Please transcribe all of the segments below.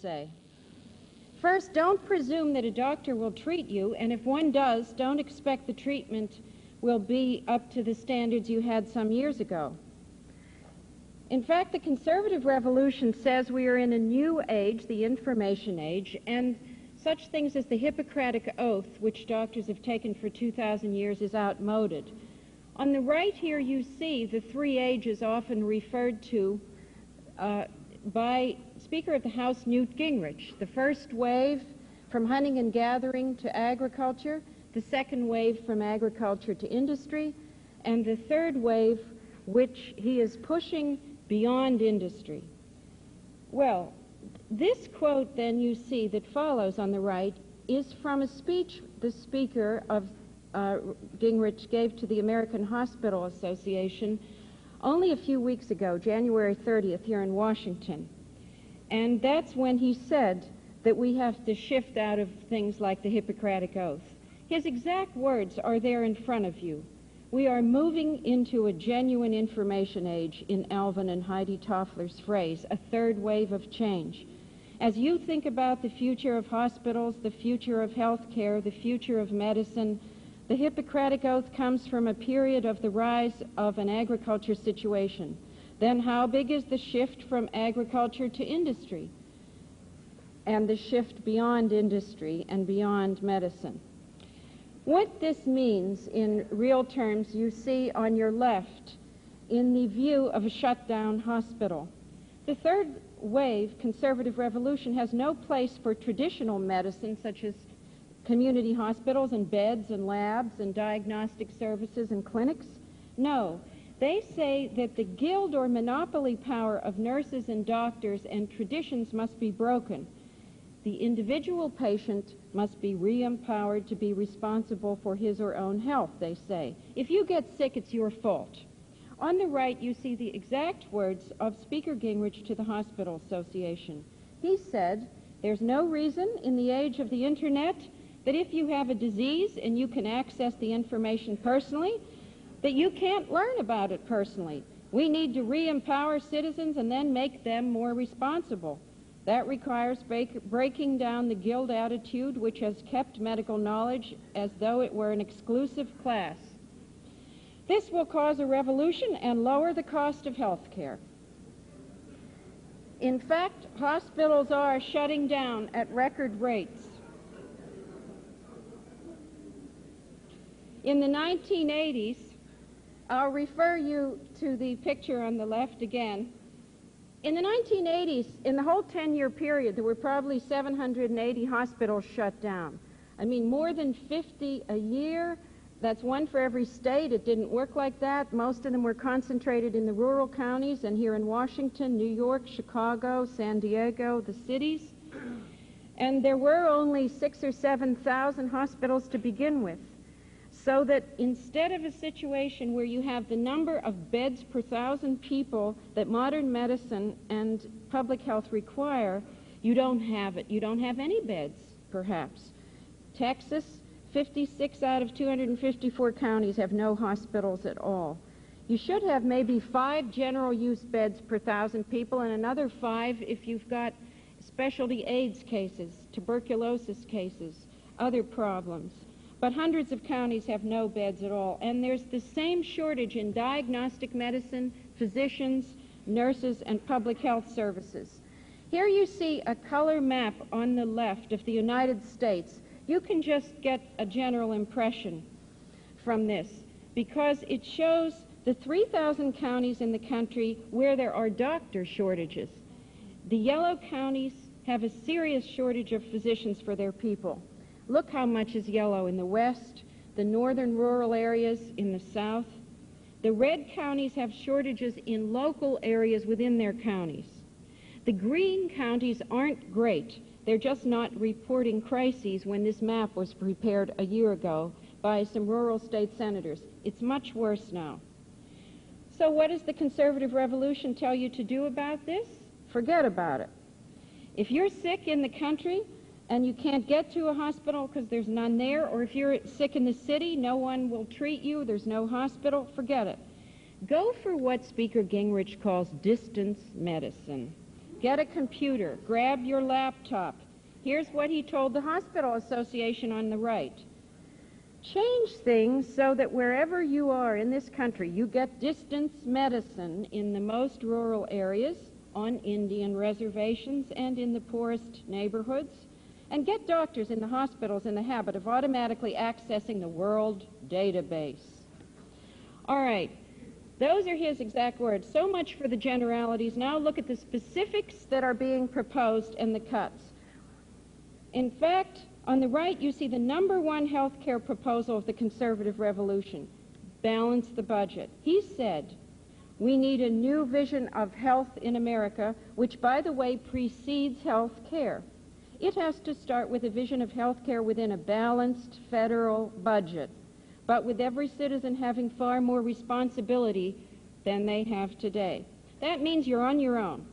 say. First, don't presume that a doctor will treat you, and if one does, don't expect the treatment will be up to the standards you had some years ago. In fact, the conservative revolution says we are in a new age, the information age, and such things as the Hippocratic Oath, which doctors have taken for 2,000 years, is outmoded. On the right here you see the three ages often referred to by Speaker of the House Newt Gingrich. The first wave from hunting and gathering to agriculture, the second wave from agriculture to industry, and the third wave which he is pushing beyond industry. Well, this quote then you see that follows on the right is from a speech the Speaker of Gingrich gave to the American Hospital Association only a few weeks ago, January 30th, here in Washington. And that's when he said that we have to shift out of things like the Hippocratic Oath. His exact words are there in front of you. We are moving into a genuine information age, in Alvin and Heidi Toffler's phrase, a third wave of change. As you think about the future of hospitals, the future of health care, the future of medicine, the Hippocratic Oath comes from a period of the rise of an agriculture situation. Then how big is the shift from agriculture to industry? And the shift beyond industry and beyond medicine. What this means in real terms you see on your left in the view of a shut-down hospital. The third wave, conservative revolution, has no place for traditional medicine such as community hospitals and beds and labs and diagnostic services and clinics. No, they say that the guild or monopoly power of nurses and doctors and traditions must be broken. The individual patient must be re-empowered to be responsible for his or own health, they say. If you get sick, it's your fault. On the right, you see the exact words of Speaker Gingrich to the Hospital Association. He said, "There's no reason in the age of the Internet that if you have a disease and you can access the information personally, that you can't learn about it personally. We need to re-empower citizens and then make them more responsible. That requires breaking down the guild attitude which has kept medical knowledge as though it were an exclusive class. This will cause a revolution and lower the cost of health care." In fact, hospitals are shutting down at record rates. In the 1980s, I'll refer you to the picture on the left again. In the 1980s, in the whole 10-year period, there were probably 780 hospitals shut down. I mean, more than 50 a year. That's one for every state. It didn't work like that. Most of them were concentrated in the rural counties and here in Washington, New York, Chicago, San Diego, the cities. And there were only 6,000 or 7,000 hospitals to begin with. So that instead of a situation where you have the number of beds per 1,000 people that modern medicine and public health require, you don't have it. You don't have any beds, perhaps. Texas, 56 out of 254 counties have no hospitals at all. You should have maybe 5 general use beds per 1,000 people and another 5 if you've got specialty AIDS cases, tuberculosis cases, other problems. But hundreds of counties have no beds at all. And there's the same shortage in diagnostic medicine, physicians, nurses, and public health services. Here you see a color map on the left of the United States. You can just get a general impression from this because it shows the 3,000 counties in the country where there are doctor shortages. The yellow counties have a serious shortage of physicians for their people. Look how much is yellow in the west, the northern rural areas in the south. The red counties have shortages in local areas within their counties. The green counties aren't great. They're just not reporting crises when this map was prepared a year ago by some rural state senators. It's much worse now. So what does the conservative revolution tell you to do about this? Forget about it. If you're sick in the country, and you can't get to a hospital because there's none there, or if you're sick in the city, no one will treat you, there's no hospital, forget it. Go for what Speaker Gingrich calls distance medicine. get a computer, grab your laptop. Here's what he told the Hospital Association on the right. Change things so that wherever you are in this country, you get distance medicine in the most rural areas, on Indian reservations, and in the poorest neighborhoods, and get doctors in the hospitals in the habit of automatically accessing the world database. All right, those are his exact words. So much for the generalities. Now look at the specifics that are being proposed and the cuts. In fact, on the right, you see the #1 health care proposal of the conservative revolution: balance the budget. He said, we need a new vision of health in America, which, by the way, precedes health care. It has to start with a vision of health care within a balanced federal budget, but with every citizen having far more responsibility than they have today. That means you're on your own,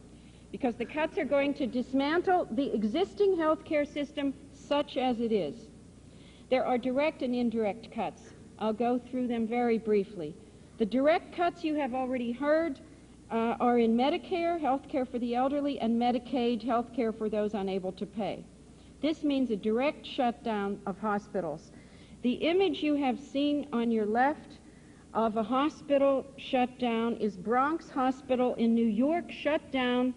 because the cuts are going to dismantle the existing health care system such as it is. There are direct and indirect cuts. I'll go through them very briefly. The direct cuts you have already heard are in Medicare, health care for the elderly, and Medicaid, health care for those unable to pay. This means a direct shutdown of hospitals. The image you have seen on your left of a hospital shut down is Bronx Hospital in New York, shut down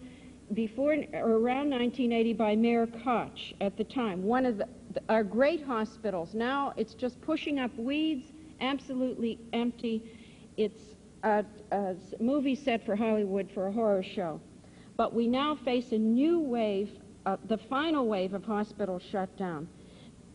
before or around 1980 by Mayor Koch at the time. One of our great hospitals. Now it's just pushing up weeds, absolutely empty. It's a movie set for Hollywood for a horror show. But we now face a new wave, the final wave of hospitals shut down.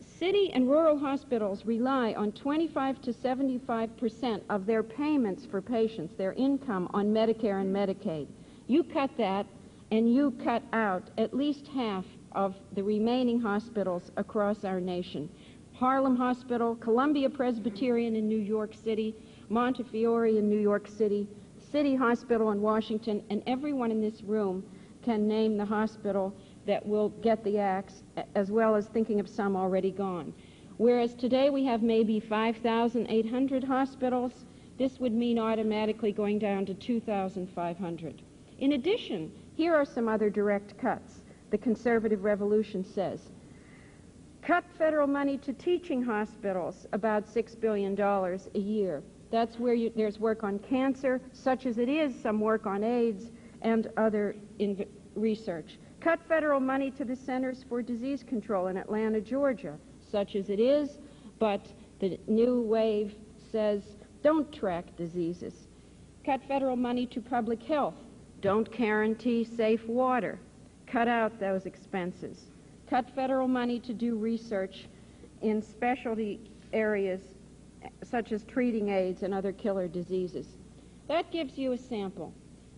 City and rural hospitals rely on 25 to 75% of their payments for patients, their income, on Medicare and Medicaid. You cut that, and you cut out at least half of the remaining hospitals across our nation. Harlem Hospital, Columbia Presbyterian in New York City, Montefiore in New York City, City Hospital in Washington, and everyone in this room can name the hospital that will get the axe, as well as thinking of some already gone. Whereas today we have maybe 5,800 hospitals, this would mean automatically going down to 2,500. In addition, here are some other direct cuts. The conservative revolution says, cut federal money to teaching hospitals, about $6 billion a year. That's where there's work on cancer, such as it is some work on AIDS and other research. Cut federal money to the Centers for Disease Control in Atlanta, Georgia, such as it is, but the new wave says don't track diseases. Cut federal money to public health. Don't guarantee safe water. Cut out those expenses. Cut federal money to do research in specialty areas such as treating AIDS and other killer diseases. That gives you a sample.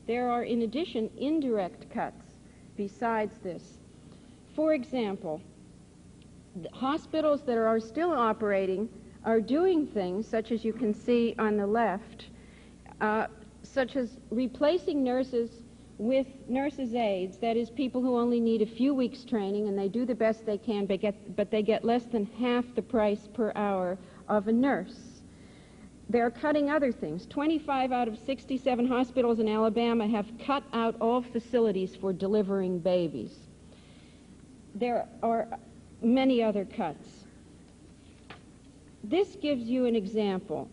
There are, in addition, indirect cuts besides this. For example, the hospitals that are still operating are doing things, such as you can see on the left, such as replacing nurses with nurses' aides, that is, people who only need a few weeks' training, and they do the best they can, but they get less than half the price per hour of a nurse. They're cutting other things. 25 out of 67 hospitals in Alabama have cut out all facilities for delivering babies. There are many other cuts. This gives you an example.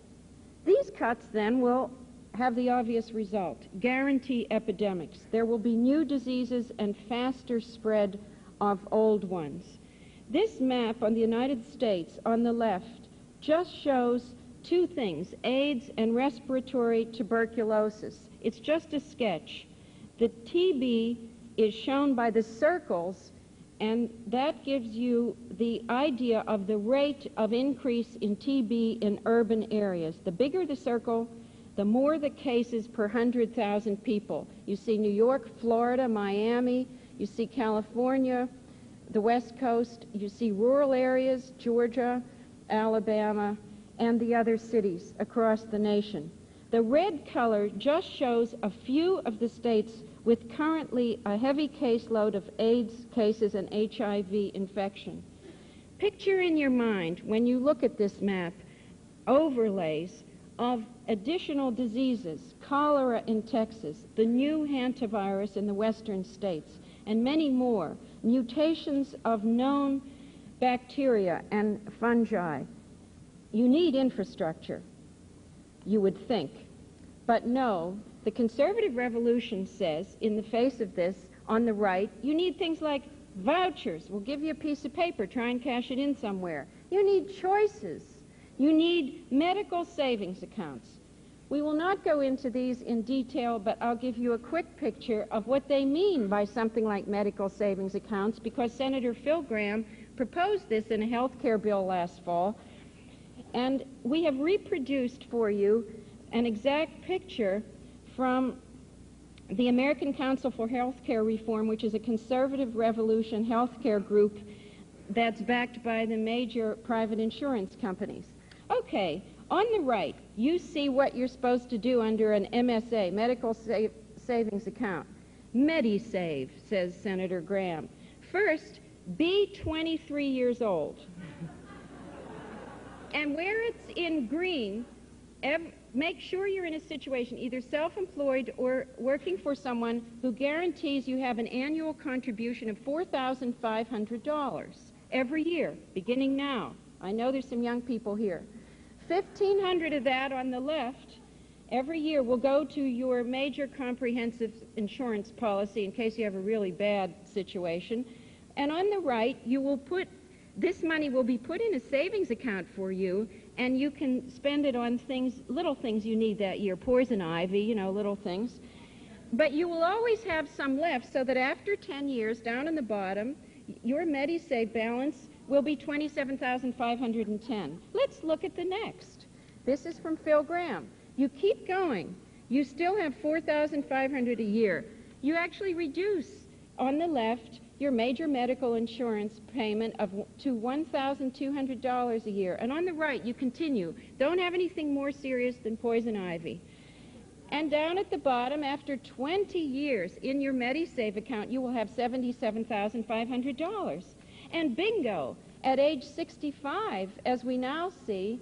These cuts then will have the obvious result: guarantee epidemics. There will be new diseases and faster spread of old ones. This map on the United States on the left just shows two things: AIDS and respiratory tuberculosis. It's just a sketch. The TB is shown by the circles, and that gives you the idea of the rate of increase in TB in urban areas. The bigger the circle, the more the cases per 100,000 people. You see New York, Florida, Miami, you see California, the West Coast, you see rural areas, Georgia, Alabama, and the other cities across the nation. The red color just shows a few of the states with currently a heavy caseload of AIDS cases and HIV infection. Picture in your mind, when you look at this map, overlays of additional diseases: cholera in Texas, the new hantavirus in the western states, and many more, mutations of known bacteria and fungi. You need infrastructure, you would think. But no, the conservative revolution says, in the face of this, on the right, you need things like vouchers. We'll give you a piece of paper, try and cash it in somewhere. You need choices. You need medical savings accounts. We will not go into these in detail, but I'll give you a quick picture of what they mean by something like medical savings accounts, because Senator Phil Gramm proposed this in a health care bill last fall. And we have reproduced for you an exact picture from the American Council for Healthcare Reform, which is a conservative revolution healthcare group that's backed by the major private insurance companies. Okay, on the right, you see what you're supposed to do under an MSA, medical savings account. MediSave, says Senator Gramm. First, be 23 years old. And where it's in green, make sure you're in a situation, either self-employed or working for someone who guarantees you have an annual contribution of $4,500 every year, beginning now. I know there's some young people here. $1,500 of that on the left every year will go to your major comprehensive insurance policy in case you have a really bad situation. And on the right, you will put, this money will be put in a savings account for you, and you can spend it on things, little things you need that year, poison ivy, you know, little things. But you will always have some left so that after 10 years, down in the bottom, your MediSave balance will be $27,510. Let's look at the next. This is from Phil Gramm. You keep going. You still have $4,500 a year. You actually reduce, on the left, your major medical insurance payment to $1,200 a year. And on the right, you continue. Don't have anything more serious than poison ivy. And down at the bottom, after 20 years in your MediSave account, you will have $77,500. And bingo, at age 65, as we now see,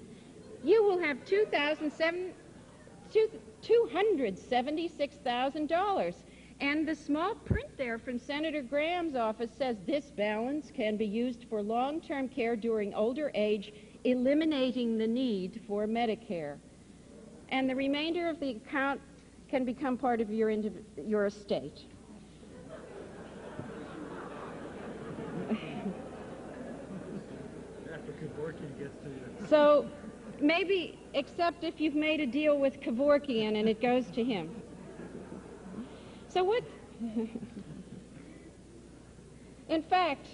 you will have $276,000. And the small print there from Senator Graham's office says this balance can be used for long-term care during older age, eliminating the need for Medicare. And the remainder of the account can become part of your estate. So maybe, except if you've made a deal with Kevorkian and it goes to him. So what, in fact,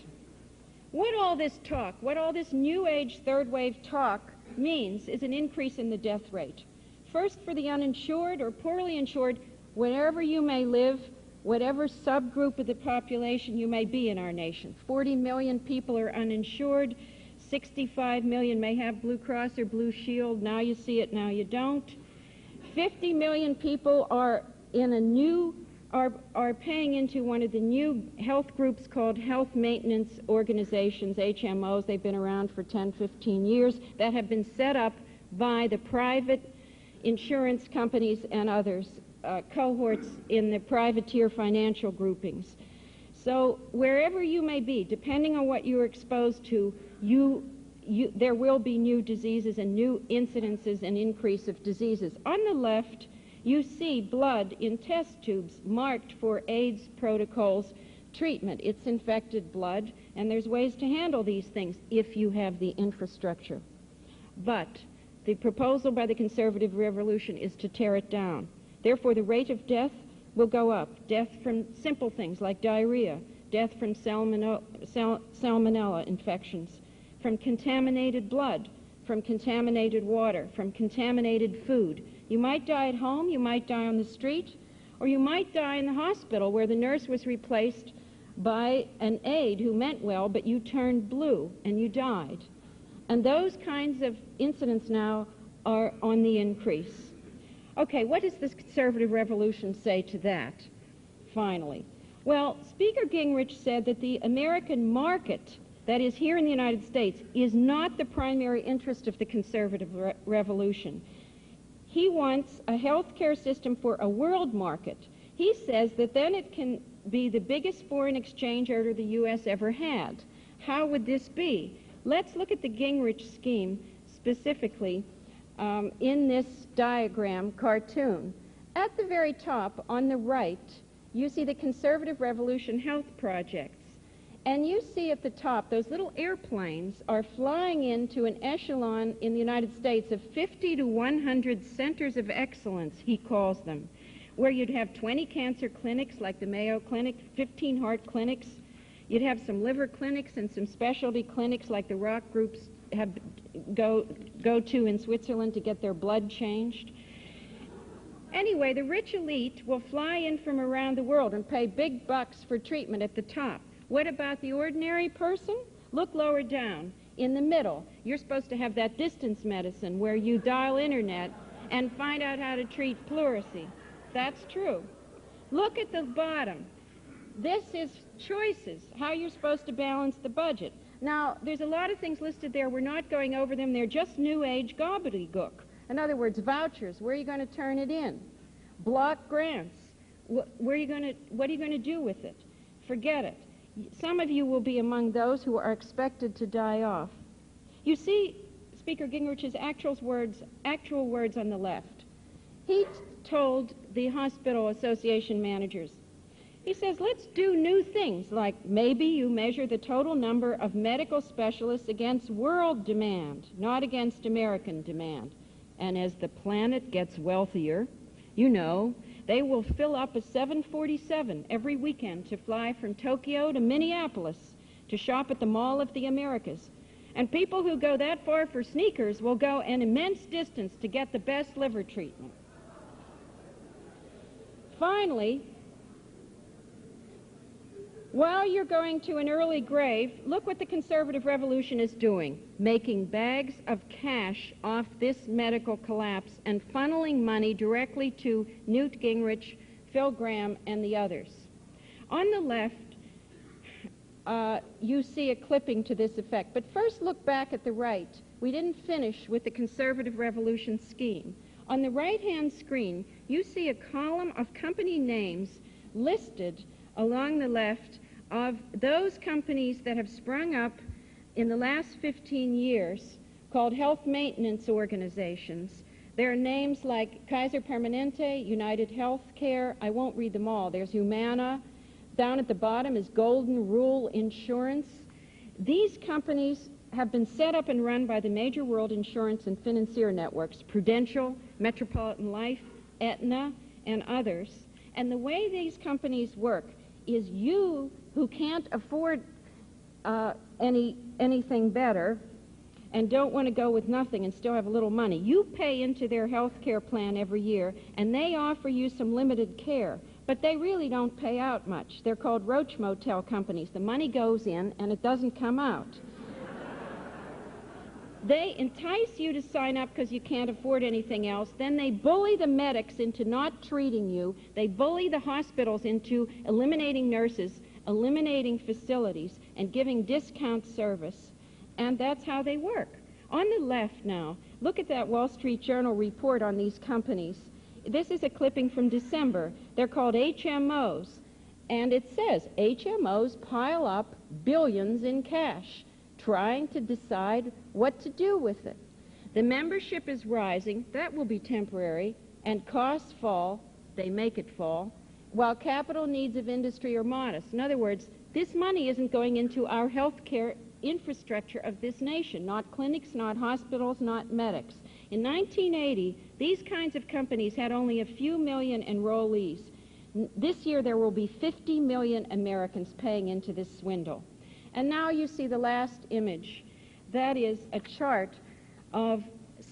what all this talk, what all this new age third wave talk means is an increase in the death rate. First, for the uninsured or poorly insured, wherever you may live, whatever subgroup of the population you may be in our nation. 40 million people are uninsured. 65 million may have Blue Cross or Blue Shield. Now you see it, now you don't. 50 million people are in a new, are paying into one of the new health groups called Health Maintenance Organizations, HMOs. They've been around for 10, 15 years, that have been set up by the private insurance companies and others, cohorts in the privateer financial groupings. So wherever you may be, depending on what you're exposed to, there will be new diseases and new incidences and increase of diseases. On the left, you see blood in test tubes marked for AIDS protocols treatment. It's infected blood, and there's ways to handle these things if you have the infrastructure. But the proposal by the conservative revolution is to tear it down. Therefore, the rate of death will go up. Death from simple things like diarrhea, death from salmonella infections, from contaminated blood, from contaminated water, from contaminated food. You might die at home, you might die on the street, or you might die in the hospital where the nurse was replaced by an aide who meant well, but you turned blue and you died. And those kinds of incidents now are on the increase. Okay, what does this conservative revolution say to that, finally? Well, Speaker Gingrich said that the American market, that is here in the United States, is not the primary interest of the conservative revolution. He wants a health care system for a world market. He says that then it can be the biggest foreign exchange order the U.S. ever had. How would this be? Let's look at the Gingrich scheme specifically in this diagram cartoon. At the very top, on the right, you see the Conservative Revolution Health Projects. And you see at the top, those little airplanes are flying into an echelon in the United States of 50 to 100 centers of excellence, he calls them, where you'd have 20 cancer clinics like the Mayo Clinic, 15 heart clinics. You'd have some liver clinics and some specialty clinics like the rock groups go to in Switzerland to get their blood changed. Anyway, the rich elite will fly in from around the world and pay big bucks for treatment at the top. What about the ordinary person? Look lower down. In the middle, you're supposed to have that distance medicine where you dial internet and find out how to treat pleurisy. That's true. Look at the bottom. This is choices, how you're supposed to balance the budget. Now, there's a lot of things listed there. We're not going over them. They're just New Age gobbledygook. In other words, vouchers. Where are you going to turn it in? Block grants. What are you going to do with it? Forget it. Some of you will be among those who are expected to die off. You see Speaker Gingrich's actual words on the left. He told the hospital association managers, he says, let's do new things, like maybe you measure the total number of medical specialists against world demand, not against American demand. And as the planet gets wealthier, you know, they will fill up a 747 every weekend to fly from Tokyo to Minneapolis to shop at the Mall of the Americas. And people who go that far for sneakers will go an immense distance to get the best liver treatment. Finally, while you're going to an early grave, look what the conservative revolution is doing, making bags of cash off this medical collapse and funneling money directly to Newt Gingrich, Phil Gramm, and the others. On the left, you see a clipping to this effect. But first look back at the right. We didn't finish with the conservative revolution scheme. On the right-hand screen, you see a column of company names listed along the left of those companies that have sprung up in the last 15 years called health maintenance organizations. There are names like Kaiser Permanente, United Healthcare. I won't read them all. There's Humana. Down at the bottom is Golden Rule Insurance. These companies have been set up and run by the major world insurance and financier networks, Prudential, Metropolitan Life, Aetna, and others. And the way these companies work is you, who can't afford anything better and don't want to go with nothing and still have a little money, you pay into their health care plan every year, and they offer you some limited care. But they really don't pay out much. They're called roach motel companies. The money goes in, and it doesn't come out. They entice you to sign up because you can't afford anything else. Then they bully the medics into not treating you. They bully the hospitals into eliminating nurses, eliminating facilities, and giving discount service. And that's how they work. On the left now, look at that Wall Street Journal report on these companies. This is a clipping from December. They're called HMOs. And it says, HMOs pile up billions in cash, trying to decide what to do with it. The membership is rising. That will be temporary. And costs fall. They make it fall. While capital needs of industry are modest. In other words, this money isn't going into our health care infrastructure of this nation, not clinics, not hospitals, not medics. In 1980, these kinds of companies had only a few million enrollees. This year, there will be 50 million Americans paying into this swindle. And now you see the last image. That is a chart of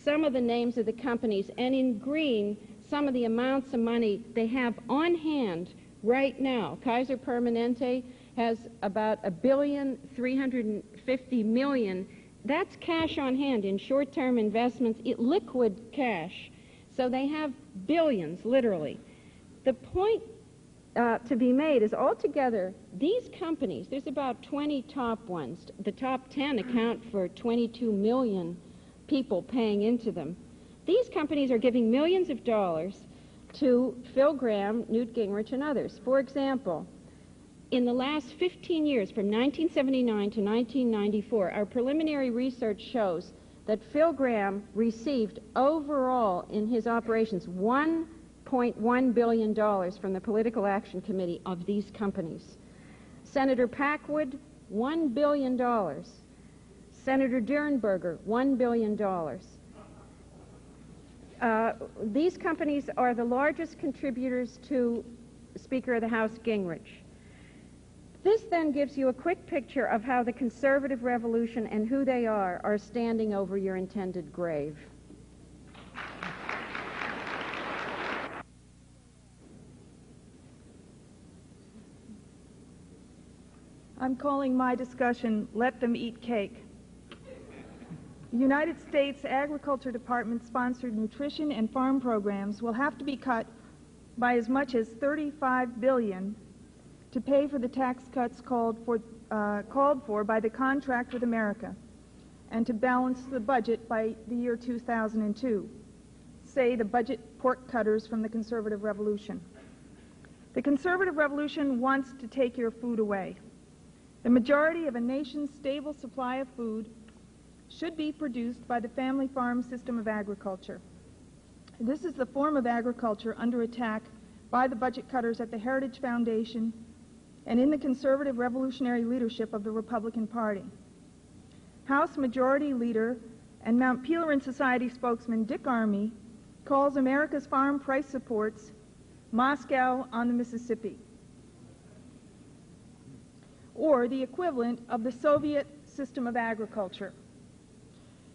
some of the names of the companies, and in green, some of the amounts of money they have on hand right now. Kaiser Permanente has about $1.35 billion. That's cash on hand in short-term investments, liquid cash. So they have billions, literally. The point to be made is altogether, these companies, there's about 20 top ones. The top 10 account for 22 million people paying into them. These companies are giving millions of dollars to Phil Gramm, Newt Gingrich, and others. For example, In the last 15 years, from 1979 to 1994, our preliminary research shows that Phil Gramm received overall in his operations $1.1 billion from the Political Action Committee of these companies. Senator Packwood, $1 billion. Senator Durenberger, $1 billion. These companies are the largest contributors to Speaker of the House Gingrich. This then gives you a quick picture of how the conservative revolution and who they are standing over your intended grave. I'm calling my discussion, Let Them Eat Cake. The United States Agriculture Department-sponsored nutrition and farm programs will have to be cut by as much as $35 billion to pay for the tax cuts called for by the contract with America and to balance the budget by the year 2002, say the budget pork cutters from the conservative revolution. The conservative revolution wants to take your food away. The majority of a nation's stable supply of food should be produced by the family farm system of agriculture. This is the form of agriculture under attack by the budget cutters at the Heritage Foundation and in the conservative revolutionary leadership of the Republican Party. House Majority Leader and Mount Pelerin Society spokesman Dick Armey calls America's farm price supports Moscow on the Mississippi, or the equivalent of the Soviet system of agriculture.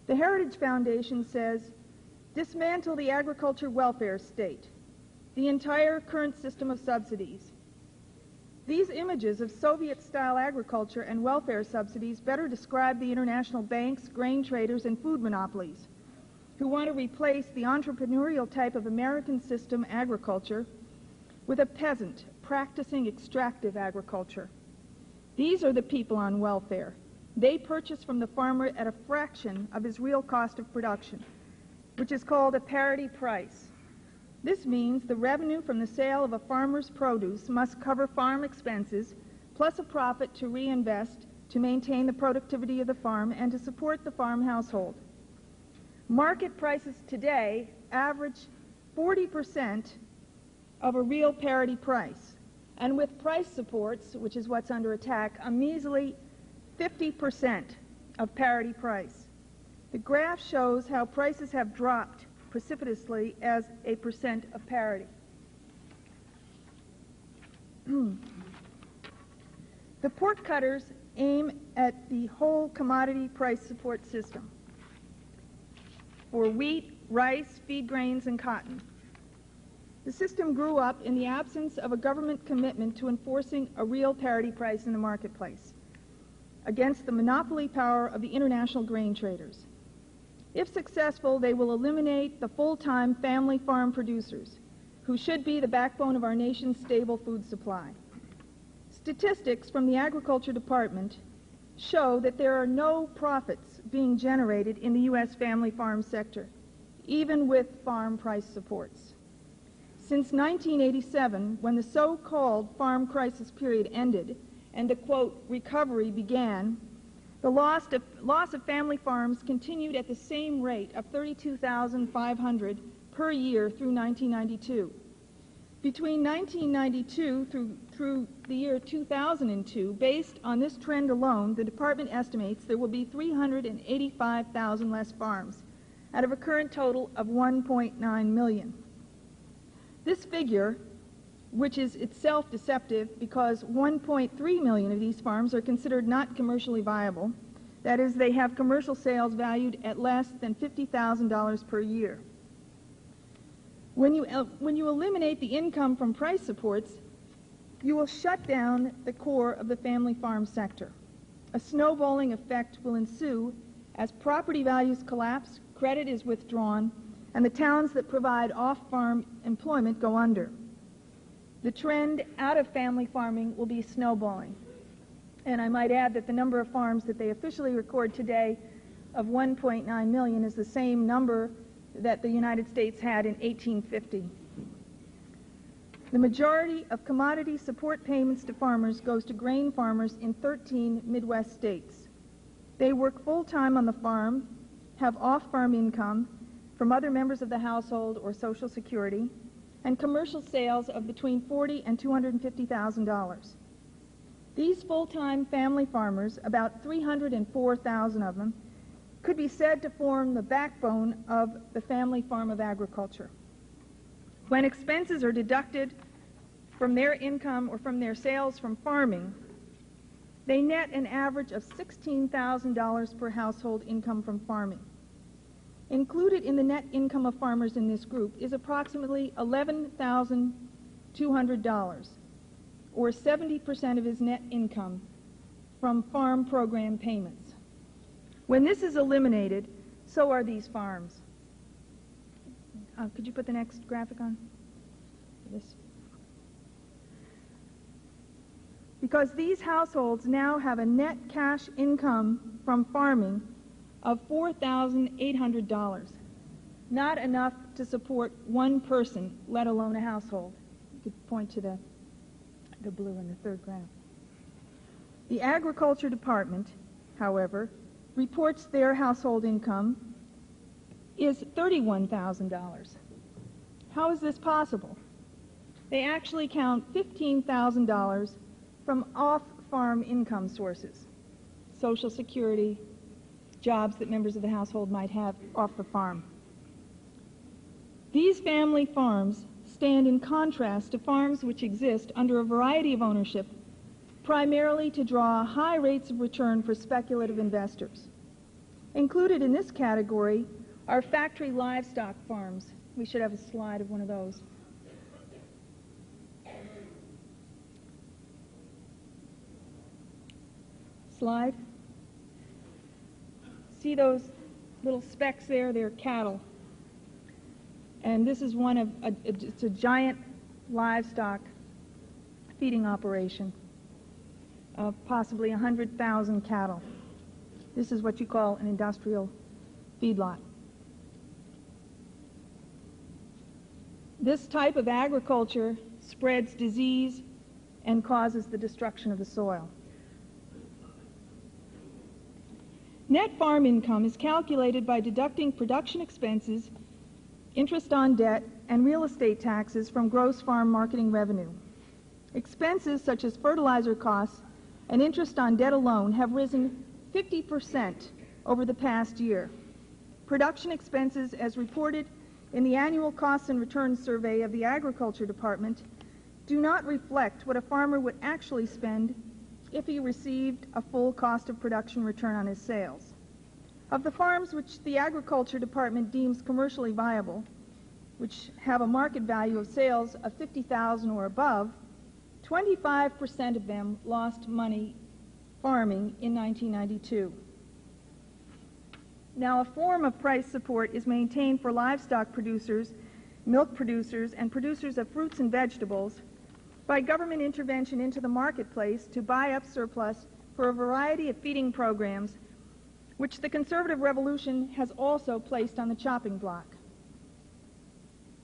The Heritage Foundation says, dismantle the agriculture welfare state, the entire current system of subsidies. These images of Soviet-style agriculture and welfare subsidies better describe the international banks, grain traders, and food monopolies who want to replace the entrepreneurial type of American system agriculture with a peasant practicing extractive agriculture. These are the people on welfare. They purchase from the farmer at a fraction of his real cost of production, which is called a parity price. This means the revenue from the sale of a farmer's produce must cover farm expenses plus a profit to reinvest to maintain the productivity of the farm and to support the farm household. Market prices today average 40% of a real parity price, and with price supports, which is what's under attack, a measly 50% of parity price. The graph shows how prices have dropped precipitously as a percent of parity. The pork cutters aim at the whole commodity price support system for wheat, rice, feed grains, and cotton. The system grew up in the absence of a government commitment to enforcing a real parity price in the marketplace against the monopoly power of the international grain traders. If successful, they will eliminate the full-time family farm producers, who should be the backbone of our nation's stable food supply. Statistics from the Agriculture Department show that there are no profits being generated in the U.S. family farm sector, even with farm price supports. Since 1987, when the so-called farm crisis period ended and the, quote, recovery began, the loss of family farms continued at the same rate of 32,500 per year through 1992. Between 1992 through the year 2002, based on this trend alone, the department estimates there will be 385,000 less farms out of a current total of 1.9 million. This figure, which is itself deceptive because 1.3 million of these farms are considered not commercially viable, that is, they have commercial sales valued at less than $50,000 per year. When you eliminate the income from price supports, you will shut down the core of the family farm sector. A snowballing effect will ensue as property values collapse, credit is withdrawn, and the towns that provide off-farm employment go under. The trend out of family farming will be snowballing. And I might add that the number of farms that they officially record today of 1.9 million is the same number that the United States had in 1850. The majority of commodity support payments to farmers goes to grain farmers in 13 Midwest states. They work full-time on the farm, have off-farm income from other members of the household or Social Security, and commercial sales of between $40,000 and $250,000. These full-time family farmers, about 304,000 of them, could be said to form the backbone of the family farm of agriculture. When expenses are deducted from their income or from their sales from farming, they net an average of $16,000 per household income from farming. Included in the net income of farmers in this group is approximately $11,200, or 70% of his net income from farm program payments. When this is eliminated, so are these farms. Could you put the next graphic on? This. Because these households now have a net cash income from farming of $4,800, not enough to support one person, let alone a household. You could point to the blue in the third graph. The Agriculture Department, however, reports their household income is $31,000. How is this possible? They actually count $15,000 from off-farm income sources, Social Security, jobs that members of the household might have off the farm. These family farms stand in contrast to farms which exist under a variety of ownership, primarily to draw high rates of return for speculative investors. Included in this category are factory livestock farms. We should have a slide of one of those. Slide. See those little specks there? They're cattle. And this is one of, it's a giant livestock feeding operation of possibly 100,000 cattle. This is what you call an industrial feedlot. This type of agriculture spreads disease and causes the destruction of the soil. Net farm income is calculated by deducting production expenses, interest on debt, and real estate taxes from gross farm marketing revenue. Expenses such as fertilizer costs and interest on debt alone have risen 50% over the past year. Production expenses, as reported in the annual costs and returns survey of the Agriculture Department, do not reflect what a farmer would actually spend if he received a full cost of production return on his sales. Of the farms which the Agriculture Department deems commercially viable, which have a market value of sales of $50,000 or above, 25% of them lost money farming in 1992. Now, a form of price support is maintained for livestock producers, milk producers, and producers of fruits and vegetables by government intervention into the marketplace to buy up surplus for a variety of feeding programs, which the conservative revolution has also placed on the chopping block.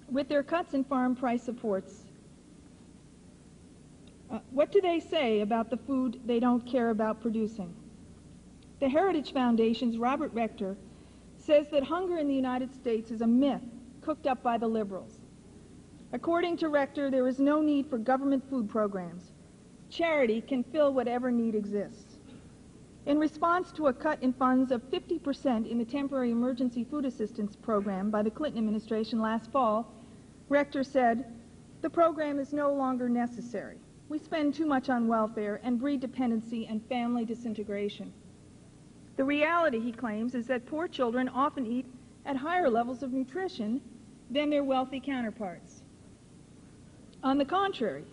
With their cuts in farm price supports, what do they say about the food they don't care about producing? The Heritage Foundation's Robert Rector says that hunger in the United States is a myth cooked up by the liberals. According to Rector, there is no need for government food programs. Charity can fill whatever need exists. In response to a cut in funds of 50% in the Temporary Emergency Food Assistance Program by the Clinton administration last fall, Rector said, "The program is no longer necessary. We spend too much on welfare and breed dependency and family disintegration." The reality, he claims, is that poor children often eat at higher levels of nutrition than their wealthy counterparts. On the contrary,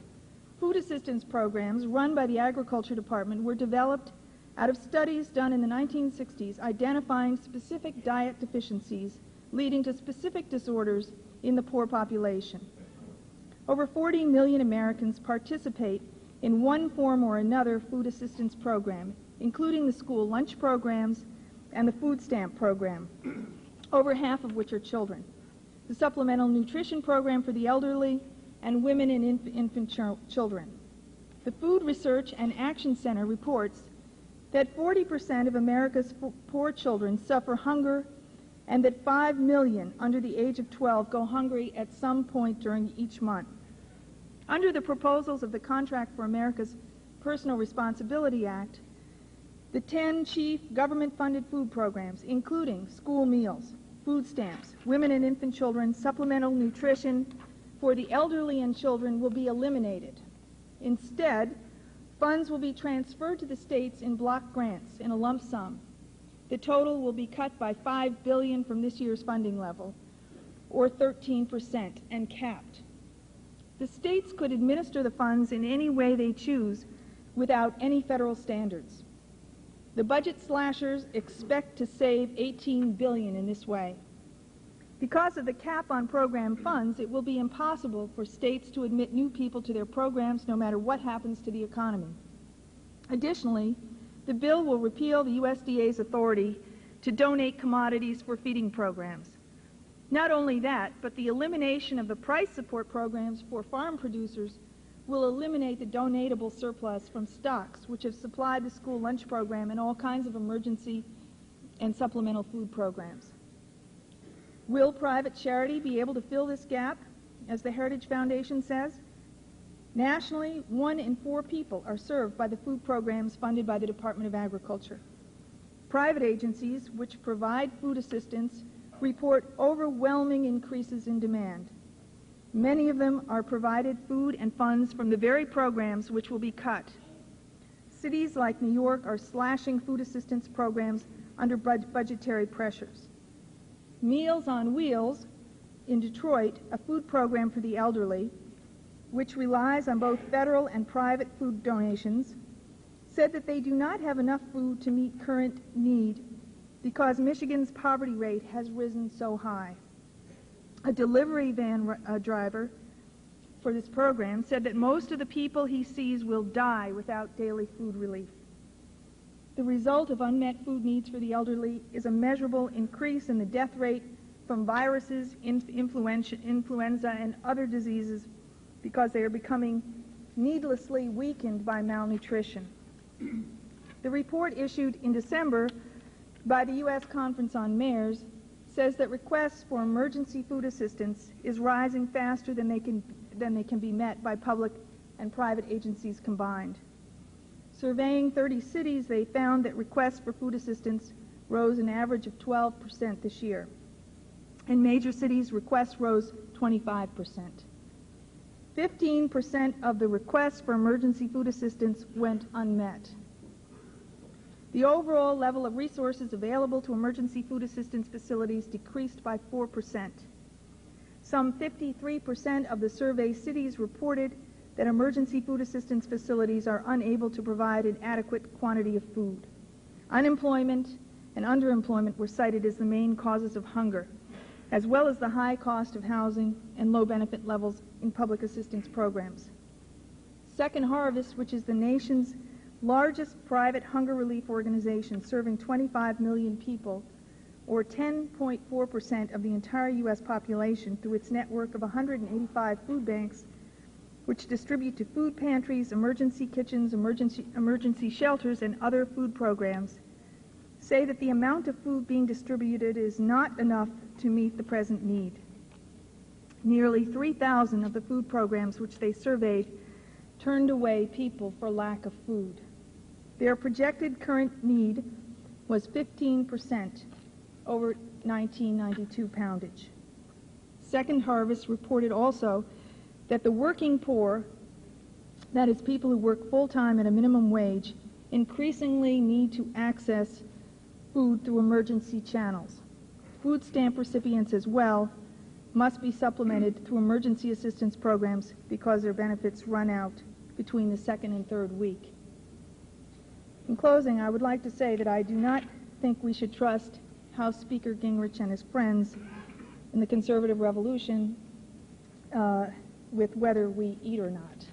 food assistance programs run by the Agriculture Department were developed out of studies done in the 1960s identifying specific diet deficiencies leading to specific disorders in the poor population. Over 40 million Americans participate in one form or another food assistance program, including the school lunch programs and the food stamp program, over half of which are children. The supplemental nutrition program for the elderly, and women and infant children. The Food Research and Action Center reports that 40% of America's poor children suffer hunger and that 5 million under the age of 12 go hungry at some point during each month. Under the proposals of the Contract for America's Personal Responsibility Act, the 10 chief government-funded food programs, including school meals, food stamps, women and infant children, supplemental nutrition for the elderly and children, will be eliminated. Instead, funds will be transferred to the states in block grants in a lump sum. The total will be cut by $5 billion from this year's funding level, or 13%, and capped. The states could administer the funds in any way they choose without any federal standards. The budget slashers expect to save $18 billion in this way. Because of the cap on program funds, it will be impossible for states to admit new people to their programs no matter what happens to the economy. Additionally, the bill will repeal the USDA's authority to donate commodities for feeding programs. Not only that, but the elimination of the price support programs for farm producers will eliminate the donatable surplus from stocks, which have supplied the school lunch program and all kinds of emergency and supplemental food programs. Will private charity be able to fill this gap, as the Heritage Foundation says? Nationally, 1 in 4 people are served by the food programs funded by the Department of Agriculture. Private agencies, which provide food assistance, report overwhelming increases in demand. Many of them are provided food and funds from the very programs which will be cut. Cities like New York are slashing food assistance programs under budgetary pressures. Meals on Wheels in Detroit, a food program for the elderly, which relies on both federal and private food donations, said that they do not have enough food to meet current need because Michigan's poverty rate has risen so high. A delivery van driver for this program said that most of the people he sees will die without daily food relief. The result of unmet food needs for the elderly is a measurable increase in the death rate from viruses, influenza, and other diseases because they are becoming needlessly weakened by malnutrition. The report issued in December by the U.S. Conference on Mayors says that requests for emergency food assistance is rising faster than they can be met by public and private agencies combined. Surveying 30 cities, they found that requests for food assistance rose an average of 12% this year. In major cities, requests rose 25%. 15% of the requests for emergency food assistance went unmet. The overall level of resources available to emergency food assistance facilities decreased by 4%. Some 53% of the survey cities reported that emergency food assistance facilities are unable to provide an adequate quantity of food. Unemployment and underemployment were cited as the main causes of hunger, as well as the high cost of housing and low benefit levels in public assistance programs. Second Harvest, which is the nation's largest private hunger relief organization serving 25 million people, or 10.4% of the entire U.S. population through its network of 185 food banks, which distribute to food pantries, emergency kitchens, emergency shelters, and other food programs, say that the amount of food being distributed is not enough to meet the present need. Nearly 3,000 of the food programs which they surveyed turned away people for lack of food. Their projected current need was 15% over 1992 poundage. Second Harvest reported also that the working poor, that is people who work full-time at a minimum wage, increasingly need to access food through emergency channels. Food stamp recipients as well must be supplemented through emergency assistance programs because their benefits run out between the second and third week. In closing, I would like to say that I do not think we should trust House Speaker Gingrich and his friends in the conservative revolution with whether we eat or not.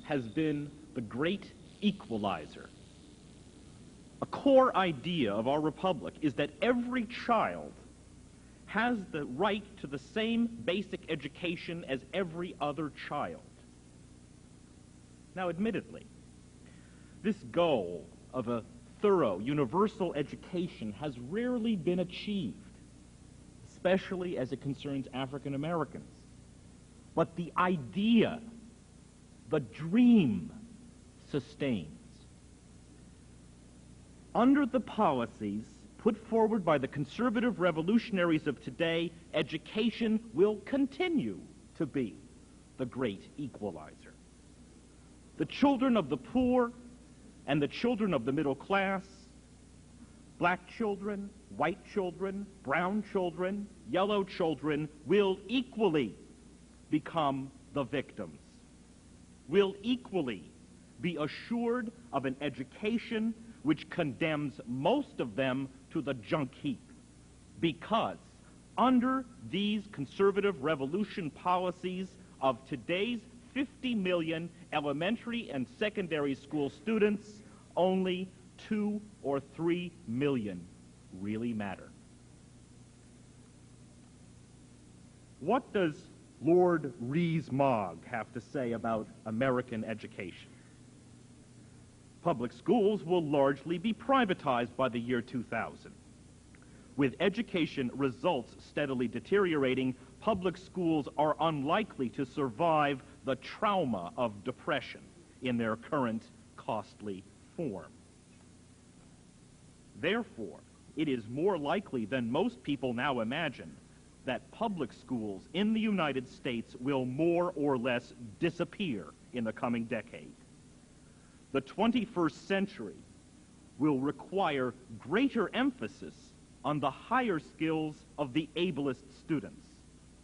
Has been the great equalizer. A core idea of our republic is that every child has the right to the same basic education as every other child. Now, admittedly, this goal of a thorough, universal education has rarely been achieved, especially as it concerns African Americans. But the idea, the dream, sustains. Under the policies put forward by the conservative revolutionaries of today, education will continue to be the great equalizer. The children of the poor and the children of the middle class, black children, white children, brown children, yellow children, will equally become the victims, will equally be assured of an education which condemns most of them to the junk heap, because under these conservative revolution policies of today's 50 million elementary and secondary school students, only 2 or 3 million really matter. What does Lord Rees-Mogg have to say about American education? Public schools will largely be privatized by the year 2000. With education results steadily deteriorating, public schools are unlikely to survive the trauma of depression in their current costly form. Therefore, it is more likely than most people now imagine that public schools in the United States will more or less disappear in the coming decade. The 21st century will require greater emphasis on the higher skills of the ablest students.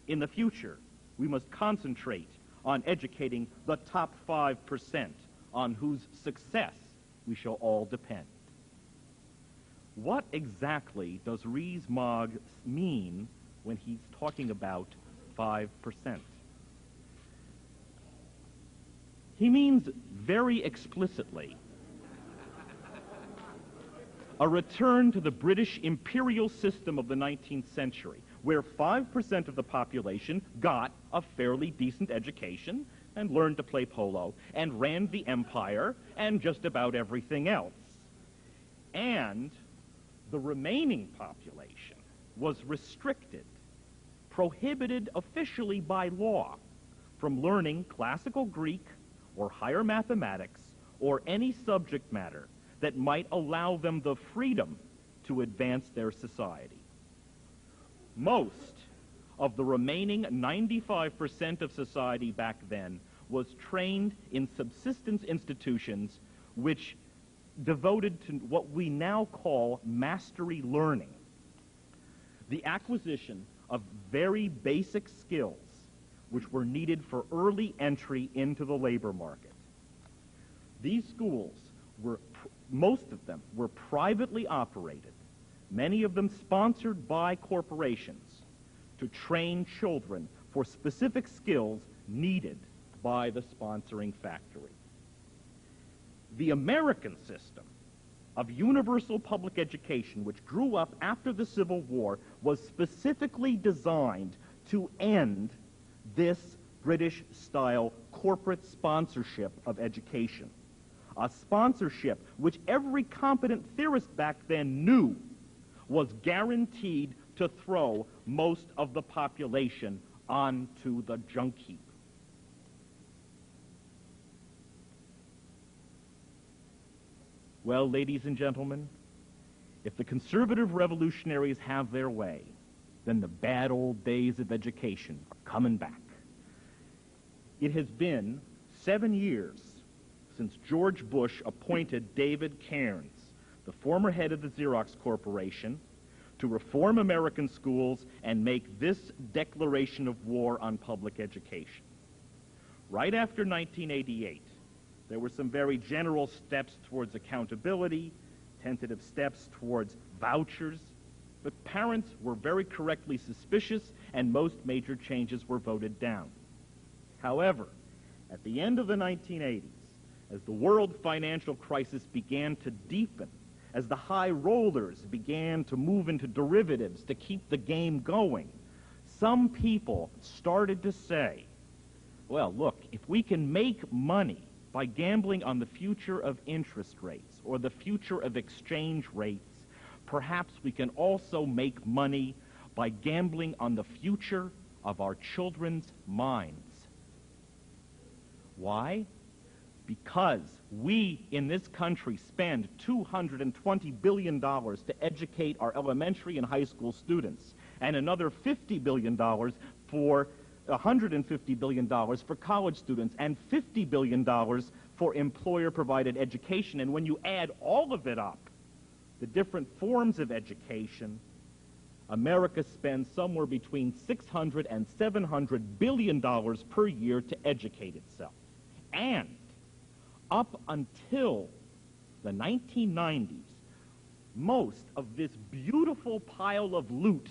In the future, we must concentrate on educating the top 5% on whose success we shall all depend. What exactly does Rees-Mogg mean when he's talking about 5%? He means very explicitly a return to the British imperial system of the 19th century, where 5% of the population got a fairly decent education and learned to play polo and ran the empire and just about everything else. And the remaining population was restricted, prohibited officially by law from learning classical Greek or higher mathematics or any subject matter that might allow them the freedom to advance their society. Most of the remaining 95% of society back then was trained in subsistence institutions which devoted to what we now call mastery learning, the acquisition of very basic skills which were needed for early entry into the labor market. These schools were, most of them were privately operated, many of them sponsored by corporations to train children for specific skills needed by the sponsoring factory. The American system of universal public education, which grew up after the Civil War, was specifically designed to end this British-style corporate sponsorship of education, a sponsorship which every competent theorist back then knew was guaranteed to throw most of the population onto the junk heap. Well, ladies and gentlemen, if the conservative revolutionaries have their way, then the bad old days of education are coming back. It has been 7 years since George Bush appointed David Cairns, the former head of the Xerox Corporation, to reform American schools and make this declaration of war on public education. Right after 1988, there were some very general steps towards accountability, tentative steps towards vouchers, but parents were very correctly suspicious, and most major changes were voted down. However, at the end of the 1980s, as the world financial crisis began to deepen as the high rollers began to move into derivatives to keep the game going, some people started to say, well, look, if we can make money by gambling on the future of interest rates or the future of exchange rates, perhaps we can also make money by gambling on the future of our children's minds. Why? Because we in this country spend $220 billion to educate our elementary and high school students, and another $50 billion for $150 billion for college students, and $50 billion for employer-provided education. And when you add all of it up, the different forms of education, America spends somewhere between $600 and $700 billion per year to educate itself. And up until the 1990s, most of this beautiful pile of loot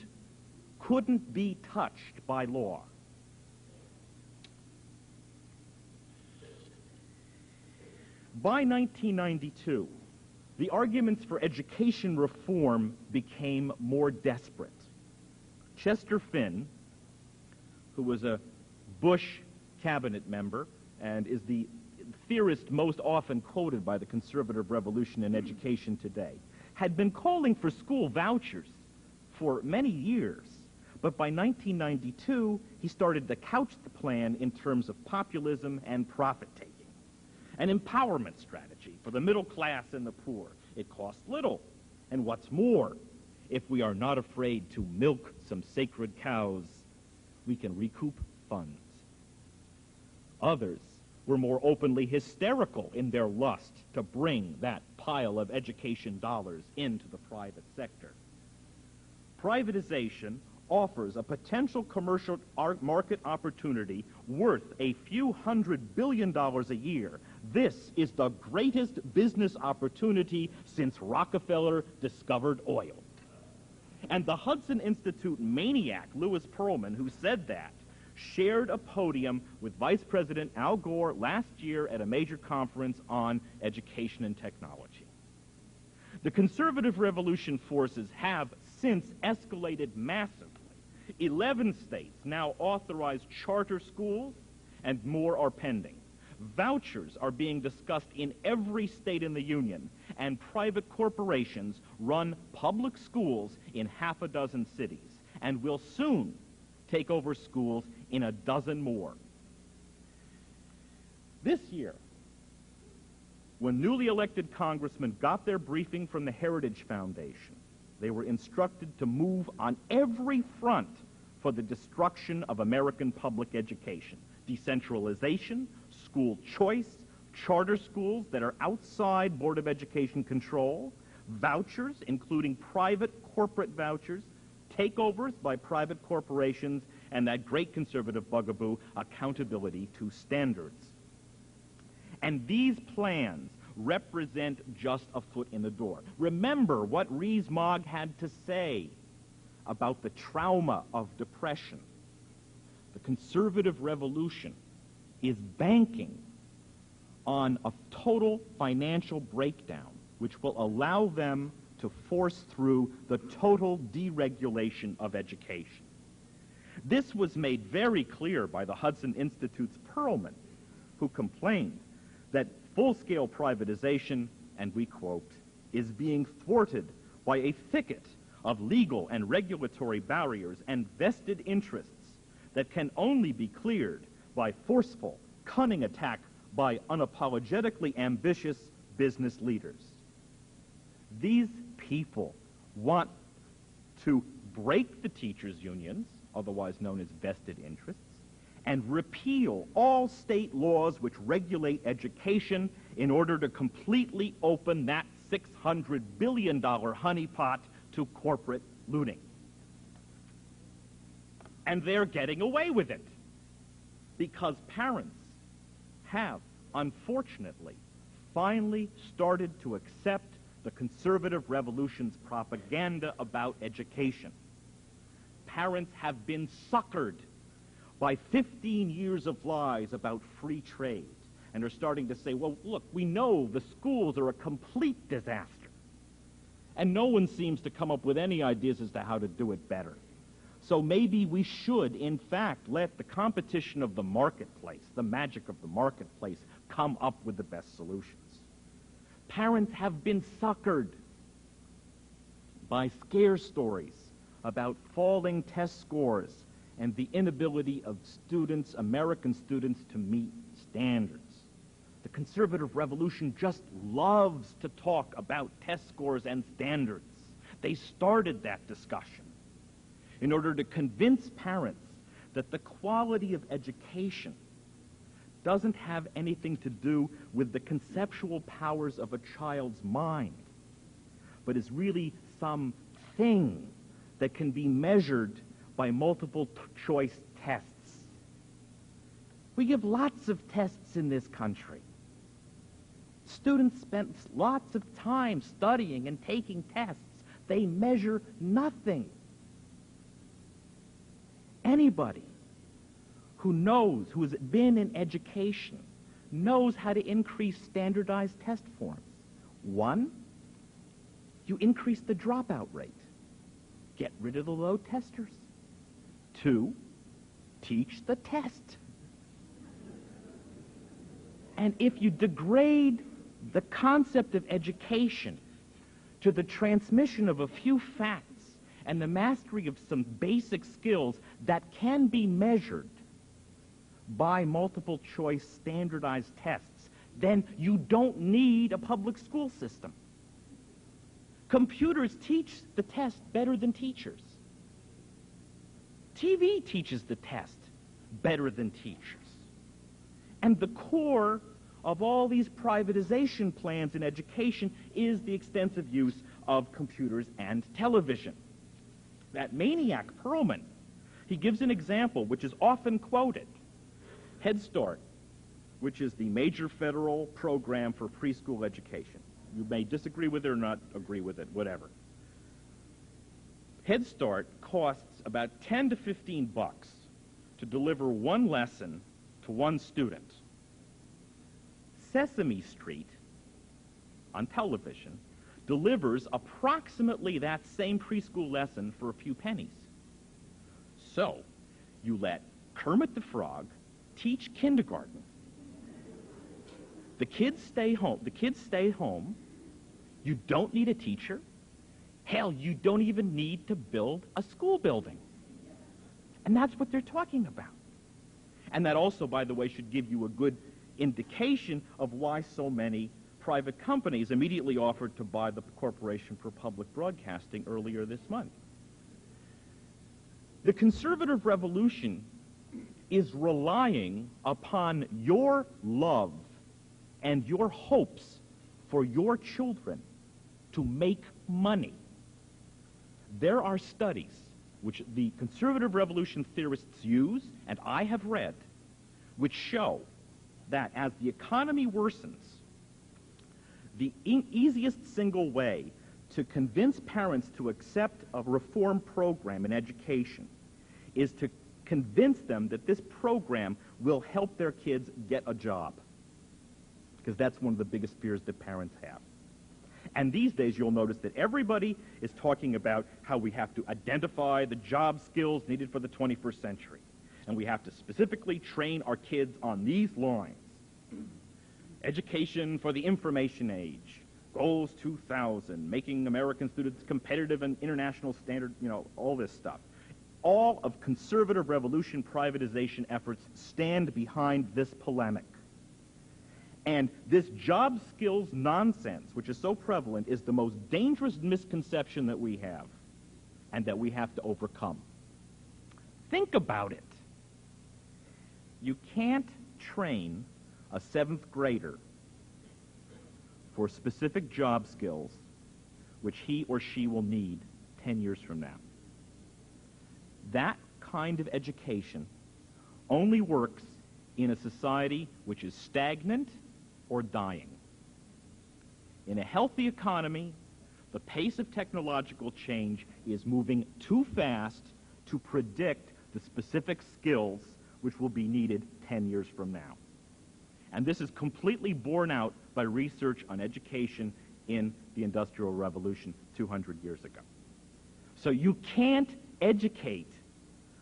couldn't be touched by law. By 1992, the arguments for education reform became more desperate. Chester Finn, who was a Bush cabinet member and is the theorist most often quoted by the conservative revolution in education today, had been calling for school vouchers for many years. But by 1992, he started to couch the plan in terms of populism and profit-taking. An empowerment strategy for the middle class and the poor. It costs little. And what's more, if we are not afraid to milk some sacred cows, we can recoup funds. Others were more openly hysterical in their lust to bring that pile of education dollars into the private sector. Privatization offers a potential commercial market opportunity worth a few $100 billion a year. This is the greatest business opportunity since Rockefeller discovered oil. And the Hudson Institute maniac, Lewis Pearlman, who said that, shared a podium with Vice President Al Gore last year at a major conference on education and technology. The conservative revolution forces have since escalated massively. 11 states now authorize charter schools, and more are pending. Vouchers are being discussed in every state in the union, and private corporations run public schools in half a dozen cities, and will soon take over schools in a dozen more. This year, when newly elected congressmen got their briefing from the Heritage Foundation, they were instructed to move on every front for the destruction of American public education. Decentralization, school choice, charter schools that are outside Board of Education control, vouchers, including private corporate vouchers, takeovers by private corporations, and that great conservative bugaboo, accountability to standards. And these plans represent just a foot in the door. Remember what Rees-Mogg had to say about the trauma of depression. The conservative revolution is banking on a total financial breakdown, which will allow them to force through the total deregulation of education. This was made very clear by the Hudson Institute's Pearlman, who complained that full-scale privatization, and we quote, is being thwarted by a thicket of legal and regulatory barriers and vested interests that can only be cleared by forceful, cunning attack by unapologetically ambitious business leaders. These people want to break the teachers' unions, otherwise known as vested interests, and repeal all state laws which regulate education in order to completely open that $600 billion honeypot to corporate looting. And they're getting away with it because parents have, unfortunately, finally started to accept the conservative revolution's propaganda about education. Parents have been suckered by 15 years of lies about free trade, and are starting to say, well, look, we know the schools are a complete disaster. And no one seems to come up with any ideas as to how to do it better. So maybe we should, in fact, let the competition of the marketplace, the magic of the marketplace, come up with the best solutions. Parents have been suckered by scare stories about falling test scores and the inability of students, American students, to meet standards. The conservative revolution just loves to talk about test scores and standards. They started that discussion in order to convince parents that the quality of education doesn't have anything to do with the conceptual powers of a child's mind, but is really some thing that can be measured by multiple choice tests. We give lots of tests in this country. Students spend lots of time studying and taking tests. They measure nothing. Anybody who knows, who has been in education, knows how to increase standardized test forms. One, you increase the dropout rate. Get rid of the low testers. Two, teach the test. And if you degrade the concept of education to the transmission of a few facts and the mastery of some basic skills that can be measured by multiple choice standardized tests, then you don't need a public school system. Computers teach the test better than teachers. TV teaches the test better than teachers. And the core of all these privatization plans in education is the extensive use of computers and television. That maniac, Perlman, he gives an example which is often quoted. Head Start, which is the major federal program for preschool education. You may disagree with it or not agree with it, whatever. Head Start costs about 10 to 15 bucks to deliver one lesson to one student. Sesame Street, on television, delivers approximately that same preschool lesson for a few pennies. So, you let Kermit the Frog teach kindergarten. The kids stay home. You don't need a teacher. Hell, you don't even need to build a school building. And that's what they're talking about. And that also, by the way, should give you a good indication of why so many private companies immediately offered to buy the Corporation for Public Broadcasting earlier this month. The conservative revolution is relying upon your love and your hopes for your children to make money. There are studies which the conservative revolution theorists use, and I have read, which show that as the economy worsens, the easiest single way to convince parents to accept a reform program in education is to convince them that this program will help their kids get a job. Because that's one of the biggest fears that parents have. And these days you'll notice that everybody is talking about how we have to identify the job skills needed for the 21st century. And we have to specifically train our kids on these lines. Education for the information age, goals 2000, making American students competitive in international standard, all this stuff. All of conservative revolution privatization efforts stand behind this polemic. And this job skills nonsense, which is so prevalent, is the most dangerous misconception that we have and that we have to overcome. Think about it. You can't train a 7th grader for specific job skills which he or she will need 10 years from now. That kind of education only works in a society which is stagnant or dying. In a healthy economy, the pace of technological change is moving too fast to predict the specific skills which will be needed 10 years from now. And this is completely borne out by research on education in the Industrial Revolution. 200 years ago. So you can't educate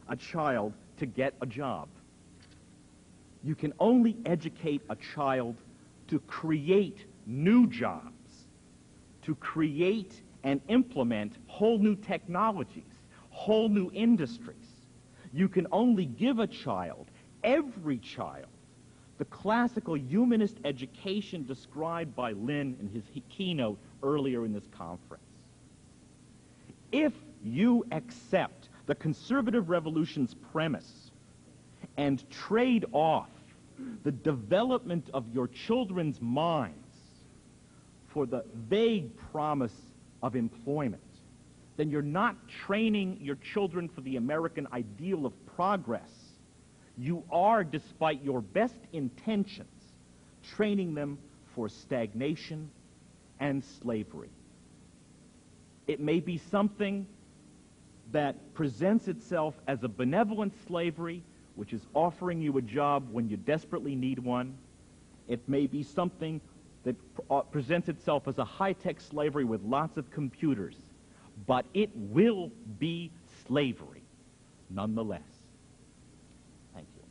a child to get a job. You can only educate a child to create new jobs, to create and implement whole new technologies, whole new industries. You can only give a child, every child, the classical humanist education described by Lynn in his keynote earlier in this conference. If you accept the conservative revolution's premise and trade off the development of your children's minds for the vague promise of employment, then you're not training your children for the American ideal of progress. You are, despite your best intentions, training them for stagnation and slavery. It may be something that presents itself as a benevolent slavery, which is offering you a job when you desperately need one. It may be something that presents itself as a high-tech slavery with lots of computers, but it will be slavery nonetheless. Thank you.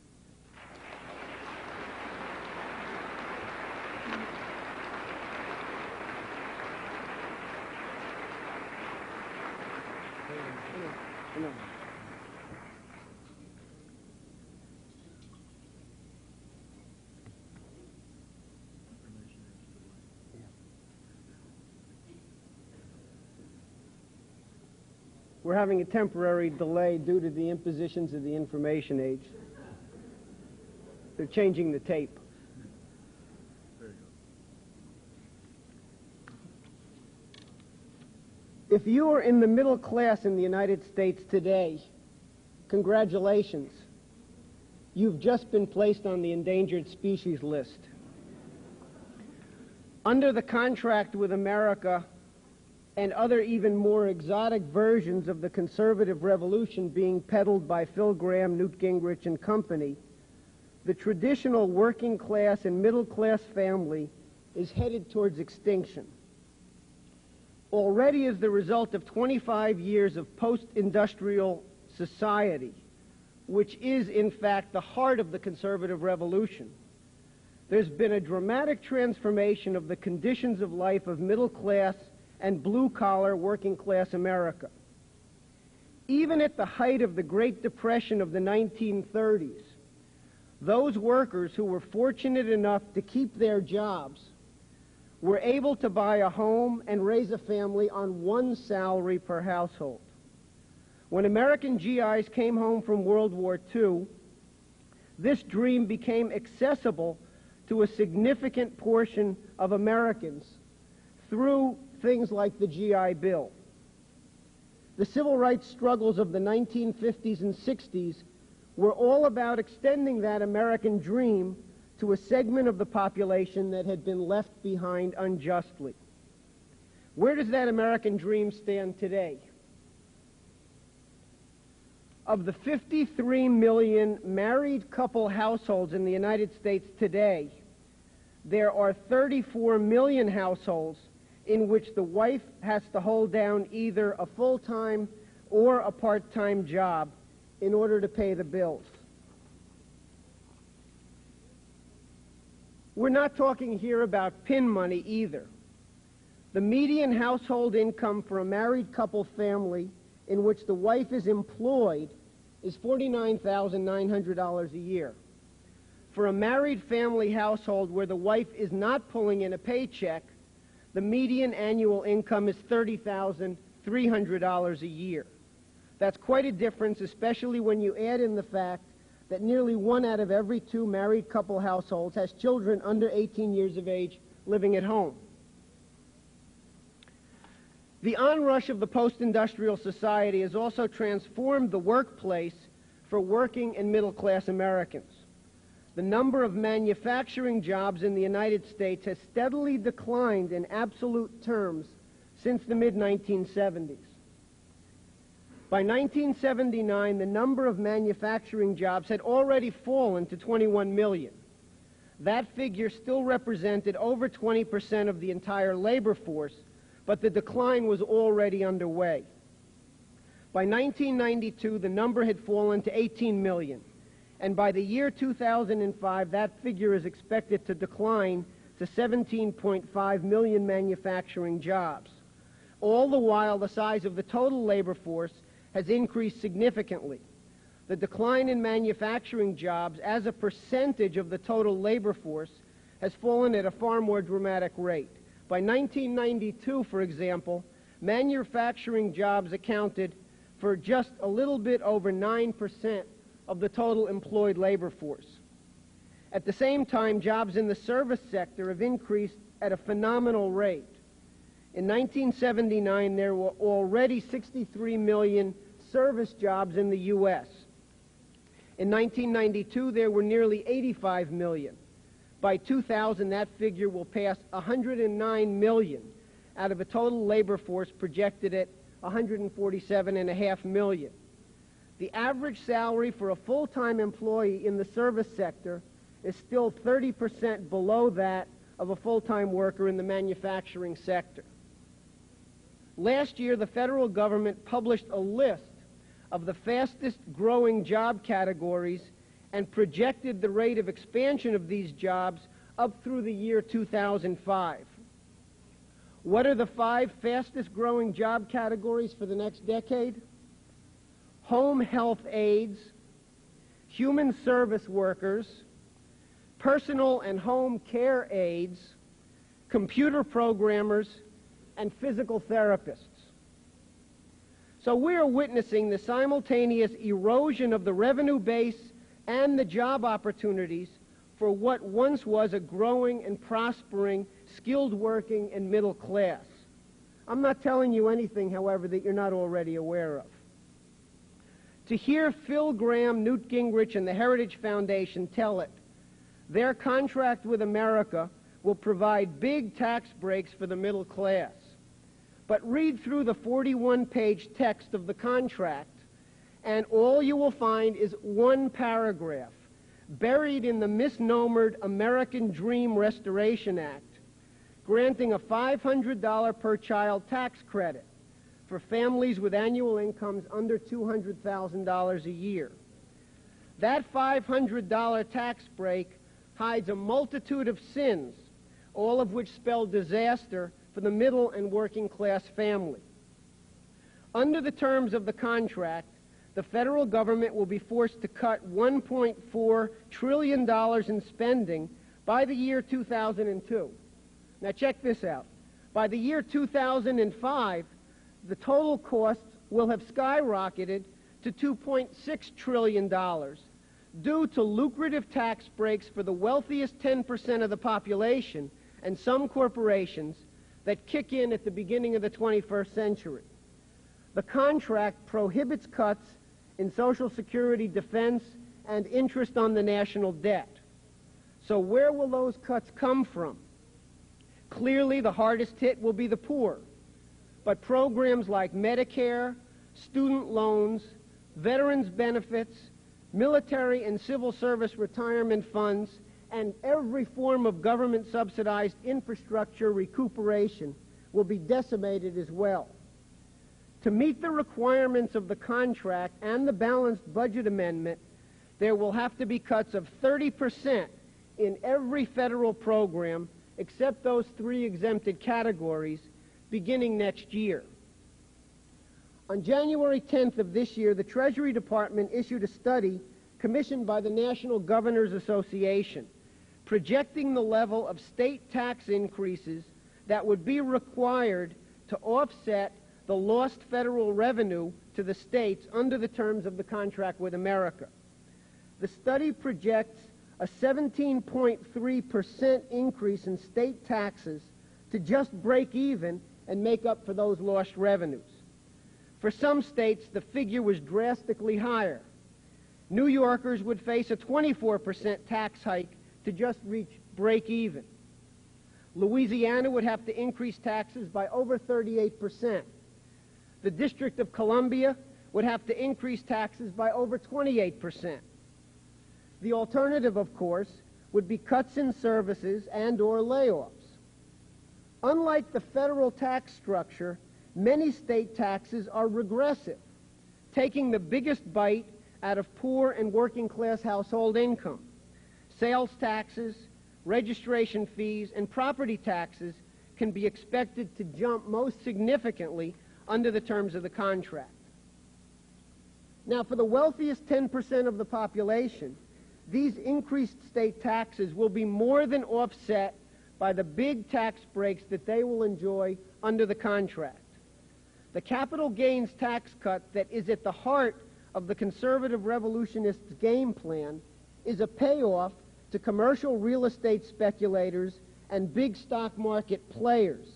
We're having a temporary delay due to the impositions of the information age. They're changing the tape. If you are in the middle class in the United States today, congratulations. You've just been placed on the endangered species list. Under the contract with America and other even more exotic versions of the conservative revolution being peddled by Phil Gramm, Newt Gingrich, and company, the traditional working class and middle class family is headed towards extinction. Already as the result of 25 years of post-industrial society, which is in fact the heart of the conservative revolution, there's been a dramatic transformation of the conditions of life of middle class and blue-collar working-class America. Even at the height of the Great Depression of the 1930s, those workers who were fortunate enough to keep their jobs were able to buy a home and raise a family on one salary per household. When American GIs came home from World War II, this dream became accessible to a significant portion of Americans through things like the GI Bill. The civil rights struggles of the 1950s and 60s were all about extending that American dream to a segment of the population that had been left behind unjustly. Where does that American dream stand today? Of the 53 million married couple households in the United States today, there are 34 million households in which the wife has to hold down either a full-time or a part-time job in order to pay the bills. We're not talking here about pin money either. The median household income for a married couple family in which the wife is employed is $49,900 a year. For a married family household where the wife is not pulling in a paycheck, the median annual income is $30,300 a year. That's quite a difference, especially when you add in the fact that nearly 1 out of every 2 married couple households has children under 18 years of age living at home. The onrush of the post-industrial society has also transformed the workplace for working and middle-class Americans. The number of manufacturing jobs in the United States has steadily declined in absolute terms since the mid-1970s. By 1979, the number of manufacturing jobs had already fallen to 21 million. That figure still represented over 20% of the entire labor force, but the decline was already underway. By 1992, the number had fallen to 18 million, and by the year 2005, that figure is expected to decline to 17.5 million manufacturing jobs. All the while, the size of the total labor force has increased significantly. The decline in manufacturing jobs as a percentage of the total labor force has fallen at a far more dramatic rate. By 1992, for example, manufacturing jobs accounted for just a little bit over 9% of the total employed labor force. At the same time, jobs in the service sector have increased at a phenomenal rate. In 1979, there were already 63 million service jobs in the U.S. In 1992, there were nearly 85 million. By 2000, that figure will pass 109 million out of a total labor force projected at 147.5 million. The average salary for a full-time employee in the service sector is still 30% below that of a full-time worker in the manufacturing sector. Last year, the federal government published a list of the fastest growing job categories and projected the rate of expansion of these jobs up through the year 2005. What are the 5 fastest growing job categories for the next decade? Home health aides, human service workers, personal and home care aides, computer programmers, and physical therapists. So we are witnessing the simultaneous erosion of the revenue base and the job opportunities for what once was a growing and prospering skilled working and middle class. I'm not telling you anything, however, that you're not already aware of. To hear Phil Gramm, Newt Gingrich, and the Heritage Foundation tell it, their contract with America will provide big tax breaks for the middle class. But read through the 41-page text of the contract, and all you will find is one paragraph buried in the misnomered American Dream Restoration Act, granting a $500 per child tax credit for families with annual incomes under $200,000 a year. That $500 tax break hides a multitude of sins, all of which spell disaster for the middle and working class family. Under the terms of the contract, the federal government will be forced to cut $1.4 trillion in spending by the year 2002. Now check this out. By the year 2005, the total costs will have skyrocketed to $2.6 trillion due to lucrative tax breaks for the wealthiest 10% of the population and some corporations that kick in at the beginning of the 21st century. The contract prohibits cuts in Social Security, defense, and interest on the national debt. So where will those cuts come from? Clearly, the hardest hit will be the poor. But programs like Medicare, student loans, veterans benefits, military and civil service retirement funds, and every form of government-subsidized infrastructure recuperation will be decimated as well. To meet the requirements of the contract and the balanced budget amendment, there will have to be cuts of 30% in every federal program except those 3 exempted categories beginning next year. On January 10th of this year, the Treasury Department issued a study commissioned by the National Governors Association projecting the level of state tax increases that would be required to offset the lost federal revenue to the states under the terms of the contract with America. The study projects a 17.3% increase in state taxes to just break even and make up for those lost revenues. For some states, the figure was drastically higher. New Yorkers would face a 24% tax hike to just reach break even. Louisiana would have to increase taxes by over 38%. The District of Columbia would have to increase taxes by over 28%. The alternative, of course, would be cuts in services and or layoffs. Unlike the federal tax structure, many state taxes are regressive, taking the biggest bite out of poor and working class household income. Sales taxes, registration fees, and property taxes can be expected to jump most significantly under the terms of the contract. Now, for the wealthiest 10% of the population, these increased state taxes will be more than offset by the big tax breaks that they will enjoy under the contract. The capital gains tax cut that is at the heart of the conservative revolutionists' game plan is a payoff to commercial real estate speculators and big stock market players,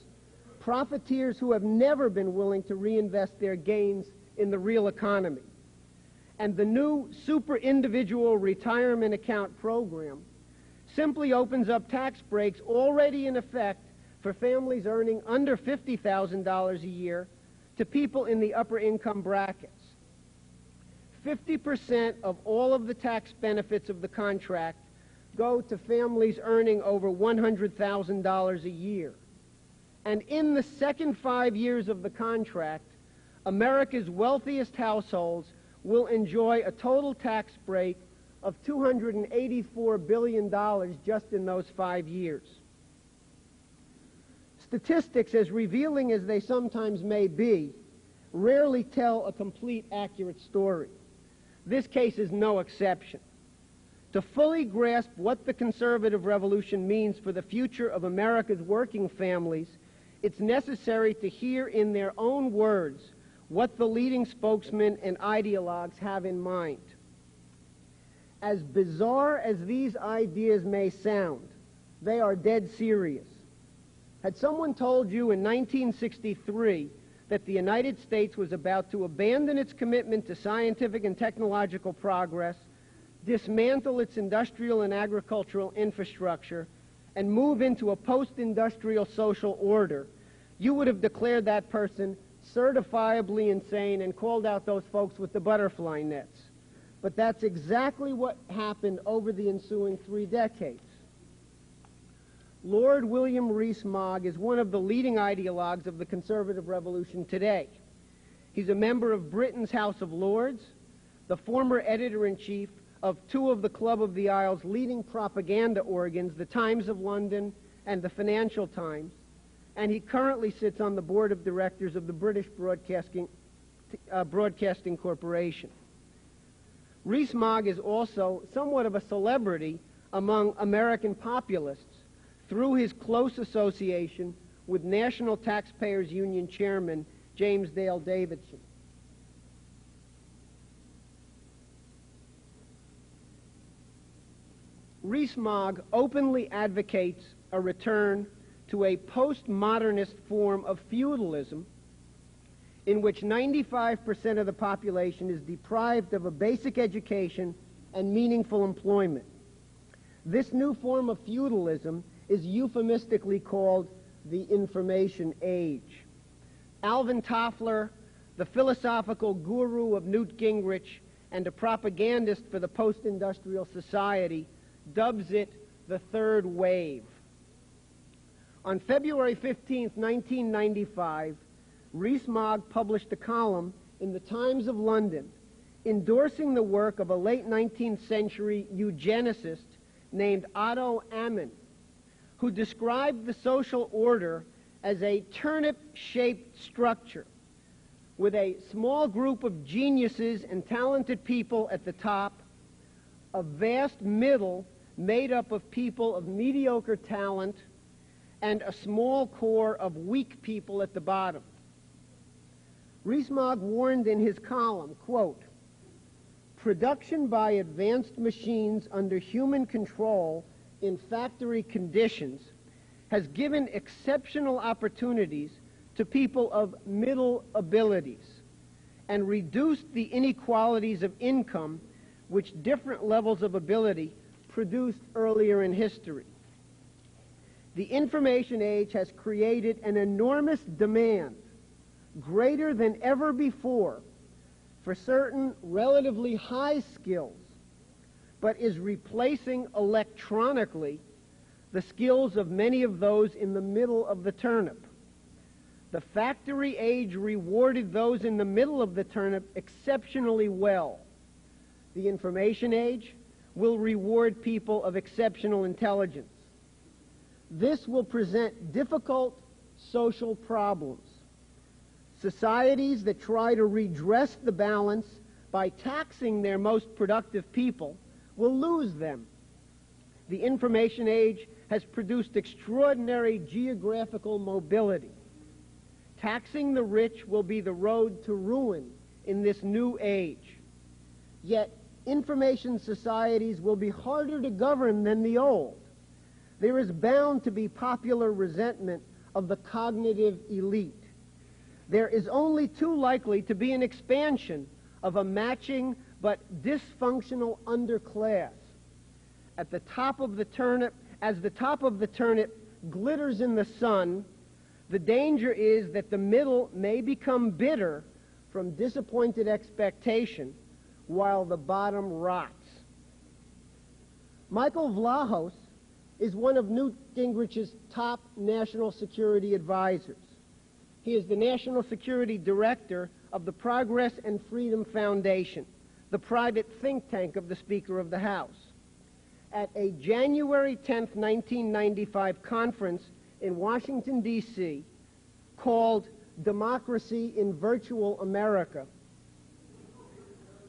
profiteers who have never been willing to reinvest their gains in the real economy. And the new super individual retirement account program simply opens up tax breaks already in effect for families earning under $50,000 a year to people in the upper income brackets. 50% of all of the tax benefits of the contract go to families earning over $100,000 a year. And in the second 5 years of the contract, America's wealthiest households will enjoy a total tax break of $284 billion just in those 5 years. Statistics, as revealing as they sometimes may be, rarely tell a complete, accurate story. This case is no exception. To fully grasp what the conservative revolution means for the future of America's working families, it's necessary to hear in their own words what the leading spokesmen and ideologues have in mind. As bizarre as these ideas may sound, they are dead serious. Had someone told you in 1963 that the United States was about to abandon its commitment to scientific and technological progress, dismantle its industrial and agricultural infrastructure, and move into a post-industrial social order, you would have declared that person certifiably insane and called out those folks with the butterfly nets. But that's exactly what happened over the ensuing 3 decades. Lord William Rees-Mogg is one of the leading ideologues of the conservative revolution today. He's a member of Britain's House of Lords, the former editor-in-chief of 2 of the Club of the Isle's leading propaganda organs, the Times of London and the Financial Times, and he currently sits on the board of directors of the British Broadcasting Corporation. Rees-Mogg is also somewhat of a celebrity among American populists through his close association with National Taxpayers Union Chairman James Dale Davidson. Rees-Mogg openly advocates a return to a postmodernist form of feudalism in which 95% of the population is deprived of a basic education and meaningful employment. This new form of feudalism is euphemistically called the information age. Alvin Toffler, the philosophical guru of Newt Gingrich and a propagandist for the post-industrial society, dubs it the third wave. On February 15, 1995, Rees-Mogg published a column in the Times of London endorsing the work of a late 19th century eugenicist named Otto Ammon, who described the social order as a turnip-shaped structure with a small group of geniuses and talented people at the top, a vast middle made up of people of mediocre talent, and a small core of weak people at the bottom. Rees-Mogg warned in his column, quote, "Production by advanced machines under human control in factory conditions has given exceptional opportunities to people of middle abilities and reduced the inequalities of income which different levels of ability produced earlier in history. The information age has created an enormous demand, greater than ever before, for certain relatively high skills, but is replacing electronically the skills of many of those in the middle of the turnip. The factory age rewarded those in the middle of the turnip exceptionally well. The information age will reward people of exceptional intelligence. This will present difficult social problems. Societies that try to redress the balance by taxing their most productive people will lose them. The information age has produced extraordinary geographical mobility. Taxing the rich will be the road to ruin in this new age. Yet, information societies will be harder to govern than the old. There is bound to be popular resentment of the cognitive elite. There is only too likely to be an expansion of a matching but dysfunctional underclass. At the top of the turnip, as the top of the turnip glitters in the sun, the danger is that the middle may become bitter from disappointed expectation while the bottom rots. Michael Vlahos is one of Newt Gingrich's top national security advisors. He is the National Security Director of the Progress and Freedom Foundation, the private think tank of the Speaker of the House. At a January 10, 1995 conference in Washington, D.C., called Democracy in Virtual America,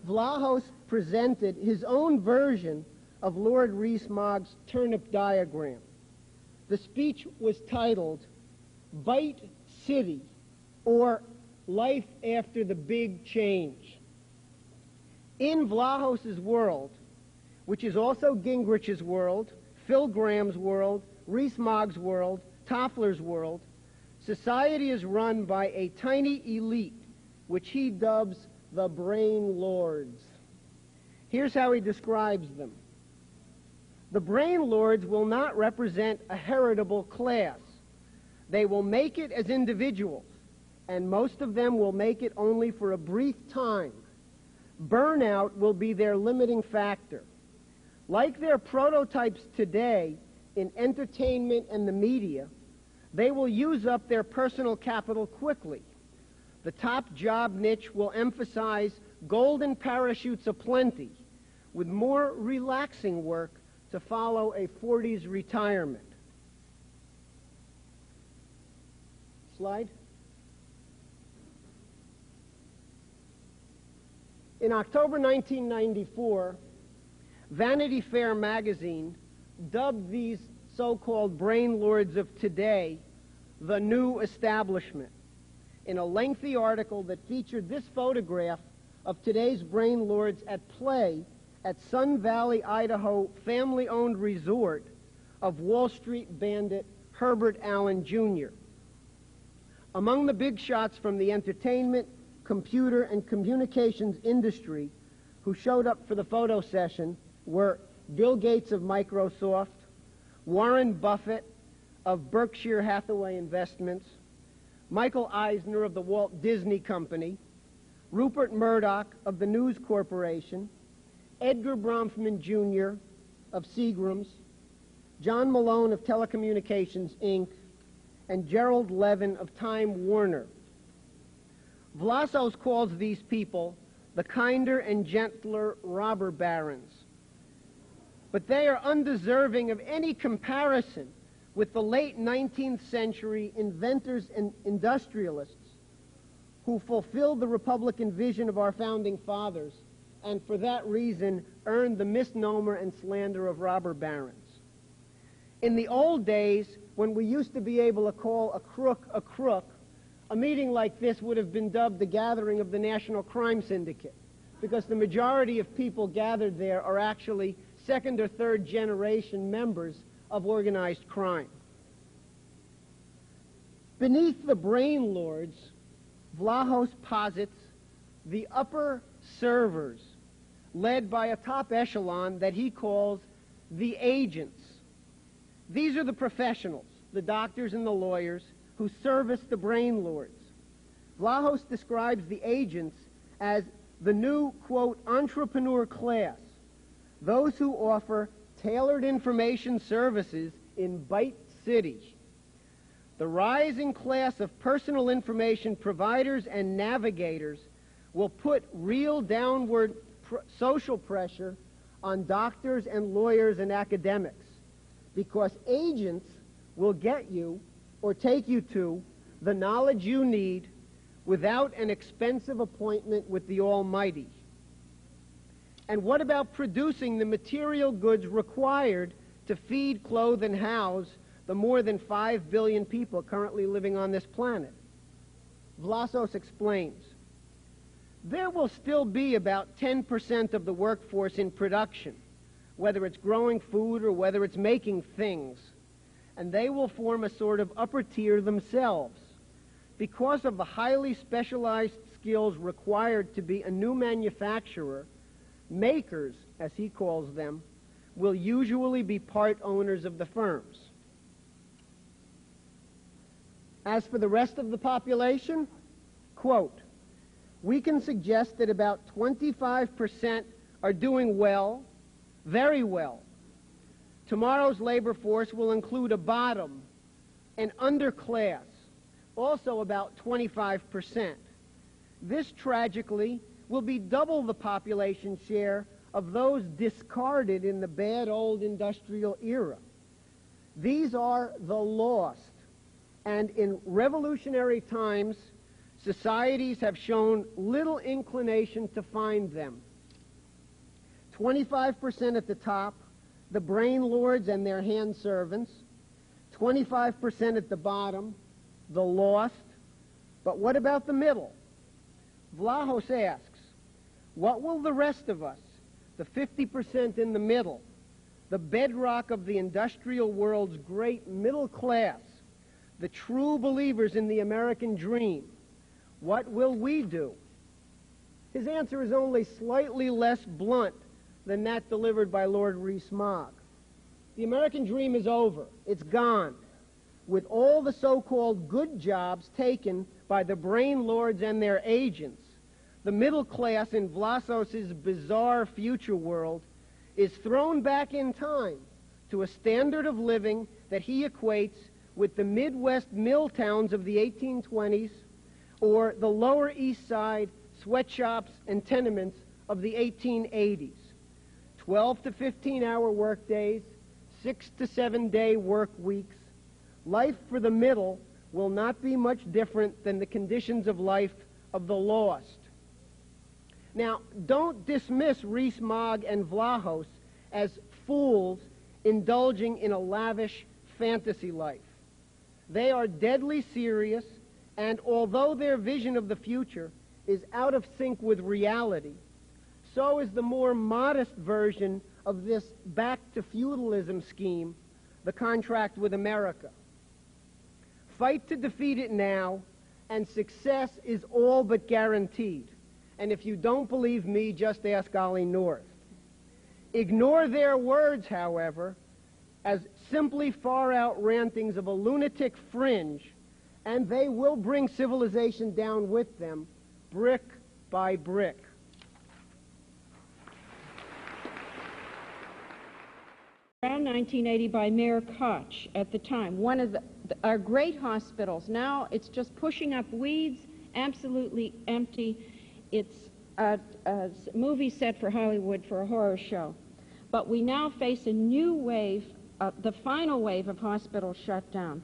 Vlahos presented his own version of Lord Rees-Mogg's turnip diagram. The speech was titled Bite City, or Life After the Big Change. In Vlahos's world, which is also Gingrich's world, Phil Graham's world, Rees-Mogg's world, Toffler's world, society is run by a tiny elite, which he dubs the brain lords. Here's how he describes them. The brain lords will not represent a heritable class. They will make it as individuals, and most of them will make it only for a brief time. Burnout will be their limiting factor. Like their prototypes today in entertainment and the media, they will use up their personal capital quickly. The top job niche will emphasize golden parachutes aplenty, with more relaxing work to follow a 40s retirement. Slide. In October 1994, Vanity Fair magazine dubbed these so-called brain lords of today the new establishment, in a lengthy article that featured this photograph of today's brain lords at play at Sun Valley, Idaho family-owned resort of Wall Street bandit Herbert Allen Jr. Among the big shots from the entertainment, computer, and communications industry who showed up for the photo session were Bill Gates of Microsoft, Warren Buffett of Berkshire Hathaway Investments, Michael Eisner of the Walt Disney Company, Rupert Murdoch of the News Corporation, Edgar Bronfman Jr. of Seagram's, John Malone of Telecommunications, Inc., and Gerald Levin of Time Warner. Vlahos calls these people the kinder and gentler robber barons. But they are undeserving of any comparison with the late 19th century inventors and industrialists who fulfilled the Republican vision of our founding fathers, and for that reason earned the misnomer and slander of robber barons. In the old days, when we used to be able to call a crook, a meeting like this would have been dubbed the gathering of the National Crime Syndicate, because the majority of people gathered there are actually second or third generation members of organized crime. Beneath the brain lords, Vlahos posits the upper servers, led by a top echelon that he calls the agents. These are the professionals, the doctors and the lawyers, who service the brain lords. Vlahos describes the agents as the new, quote, entrepreneur class, those who offer tailored information services in Byte City. The rising class of personal information providers and navigators will put real downward social pressure on doctors and lawyers and academics, because agents will get you or take you to the knowledge you need without an expensive appointment with the Almighty. And what about producing the material goods required to feed, clothe, and house the more than 5 billion people currently living on this planet? Vlasos explains, there will still be about 10% of the workforce in production, whether it's growing food or whether it's making things, and they will form a sort of upper tier themselves. Because of the highly specialized skills required to be a new manufacturer, makers, as he calls them, will usually be part owners of the firms. As for the rest of the population, quote, we can suggest that about 25% are doing well, very well. Tomorrow's labor force will include a bottom, an underclass, also about 25%. This, tragically, will be double the population share of those discarded in the bad old industrial era. These are the lost, and in revolutionary times, societies have shown little inclination to find them. 25% at the top, the brain lords and their hand servants. 25% at the bottom, the lost. But what about the middle? Vlahos asks, what will the rest of us, the 50% in the middle, the bedrock of the industrial world's great middle class, the true believers in the American dream, what will we do? His answer is only slightly less blunt than that delivered by Lord Rees-Mogg. The American dream is over. It's gone, with all the so-called good jobs taken by the brain lords and their agents. The middle class in Vlasos's bizarre future world is thrown back in time to a standard of living that he equates with the Midwest mill towns of the 1820s or the Lower East Side sweatshops and tenements of the 1880s. 12 to 15-hour work days, 6 to 7 day work weeks. Life for the middle will not be much different than the conditions of life of the lost. Now, don't dismiss Rees-Mogg and Vlahos as fools indulging in a lavish fantasy life. They are deadly serious, and although their vision of the future is out of sync with reality, so is the more modest version of this back-to-feudalism scheme, the contract with America. Fight to defeat it now, and success is all but guaranteed. And if you don't believe me, just ask Ollie North. Ignore their words, however, as simply far-out rantings of a lunatic fringe, and they will bring civilization down with them, brick by brick. Around 1980 by Mayor Koch at the time, one of our great hospitals. Now it's just pushing up weeds, absolutely empty. It's a movie set for Hollywood for a horror show. But we now face a new wave, the final wave of hospitals shut down.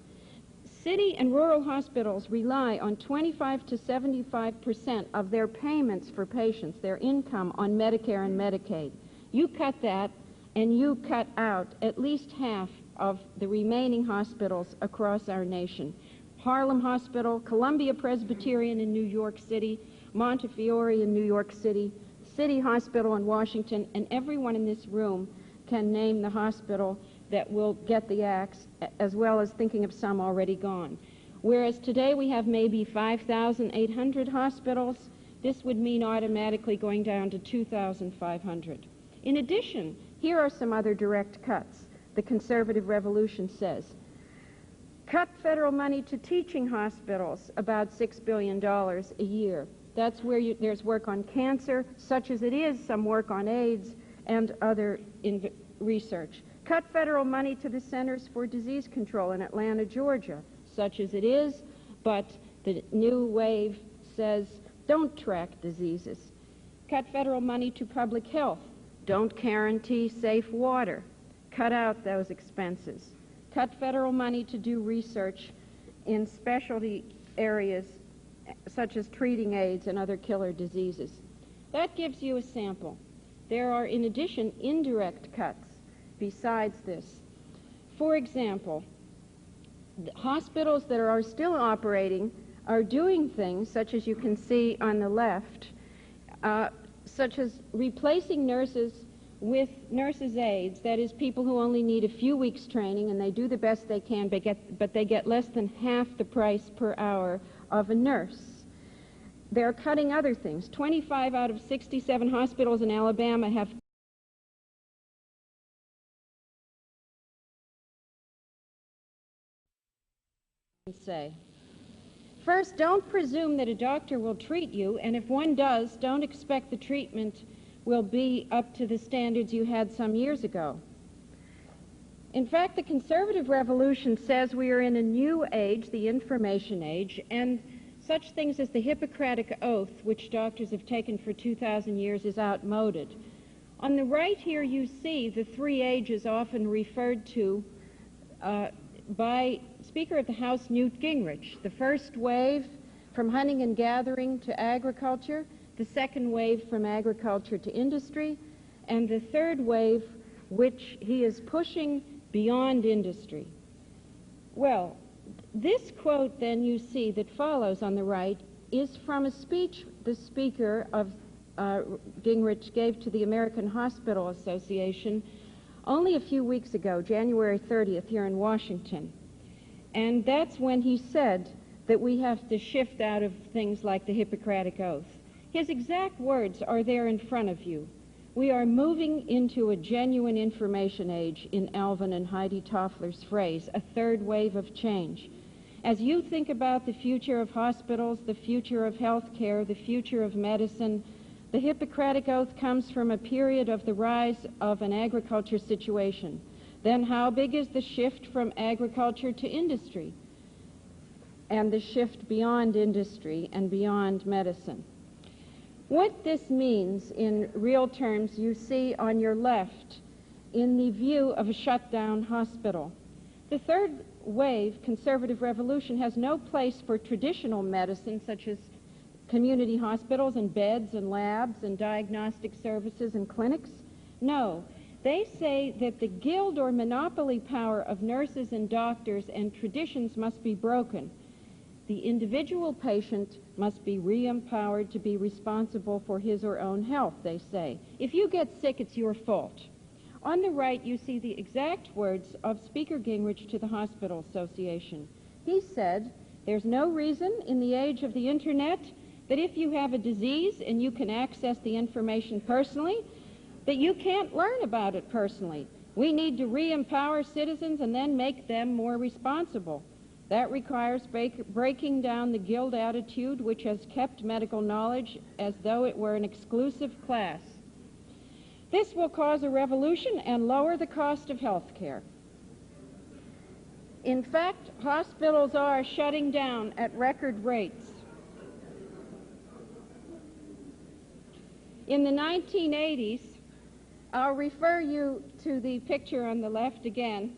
City and rural hospitals rely on 25 to 75% of their payments for patients, their income, on Medicare and Medicaid. You cut that, and you cut out at least half of the remaining hospitals across our nation. Harlem Hospital, Columbia Presbyterian in New York City, Montefiore in New York City, City Hospital in Washington, and everyone in this room can name the hospital that will get the axe, as well as thinking of some already gone. Whereas today we have maybe 5,800 hospitals, this would mean automatically going down to 2,500. In addition, here are some other direct cuts. The conservative revolution says, cut federal money to teaching hospitals, about $6 billion a year. That's where there's work on cancer, such as it is some work on AIDS and other research. Cut federal money to the Centers for Disease Control in Atlanta, Georgia, such as it is, but the new wave says don't track diseases. Cut federal money to public health. Don't guarantee safe water. Cut out those expenses. Cut federal money to do research in specialty areas such as treating AIDS and other killer diseases. That gives you a sample. There are, in addition, indirect cuts besides this. For example, hospitals that are still operating are doing things, such as you can see on the left, such as replacing nurses with nurses' aides, that is, people who only need a few weeks' training, and they do the best they can, but they get less than half the price per hour of a nurse. They're cutting other things. 25 out of 67 hospitals in Alabama have say. First, don't presume that a doctor will treat you, and if one does, don't expect the treatment will be up to the standards you had some years ago. In fact, the conservative revolution says we are in a new age, the information age, and such things as the Hippocratic Oath, which doctors have taken for 2,000 years, is outmoded. On the right here you see the three ages often referred to by Speaker of the House Newt Gingrich. The first wave from hunting and gathering to agriculture, the second wave from agriculture to industry, and the third wave which he is pushing beyond industry. Well, this quote then you see that follows on the right is from a speech the Speaker of Gingrich gave to the American Hospital Association only a few weeks ago, January 30th, here in Washington. And that's when he said that we have to shift out of things like the Hippocratic Oath. His exact words are there in front of you. We are moving into a genuine information age, in Alvin and Heidi Toffler's phrase, a third wave of change. As you think about the future of hospitals, the future of health care, the future of medicine, the Hippocratic Oath comes from a period of the rise of an agriculture situation. Then how big is the shift from agriculture to industry? And the shift beyond industry and beyond medicine. What this means in real terms you see on your left in the view of a shut-down hospital. The third wave, conservative revolution, has no place for traditional medicine such as community hospitals and beds and labs and diagnostic services and clinics. No, they say that the guild or monopoly power of nurses and doctors and traditions must be broken. The individual patient must be re-empowered to be responsible for his or own health, they say. If you get sick, it's your fault. On the right, you see the exact words of Speaker Gingrich to the Hospital Association. He said, there's no reason in the age of the internet that if you have a disease and you can access the information personally, that you can't learn about it personally. We need to re-empower citizens and then make them more responsible. That requires breaking down the guild attitude which has kept medical knowledge as though it were an exclusive class. This will cause a revolution and lower the cost of health care. In fact, hospitals are shutting down at record rates. In the 1980s, I'll refer you to the picture on the left again.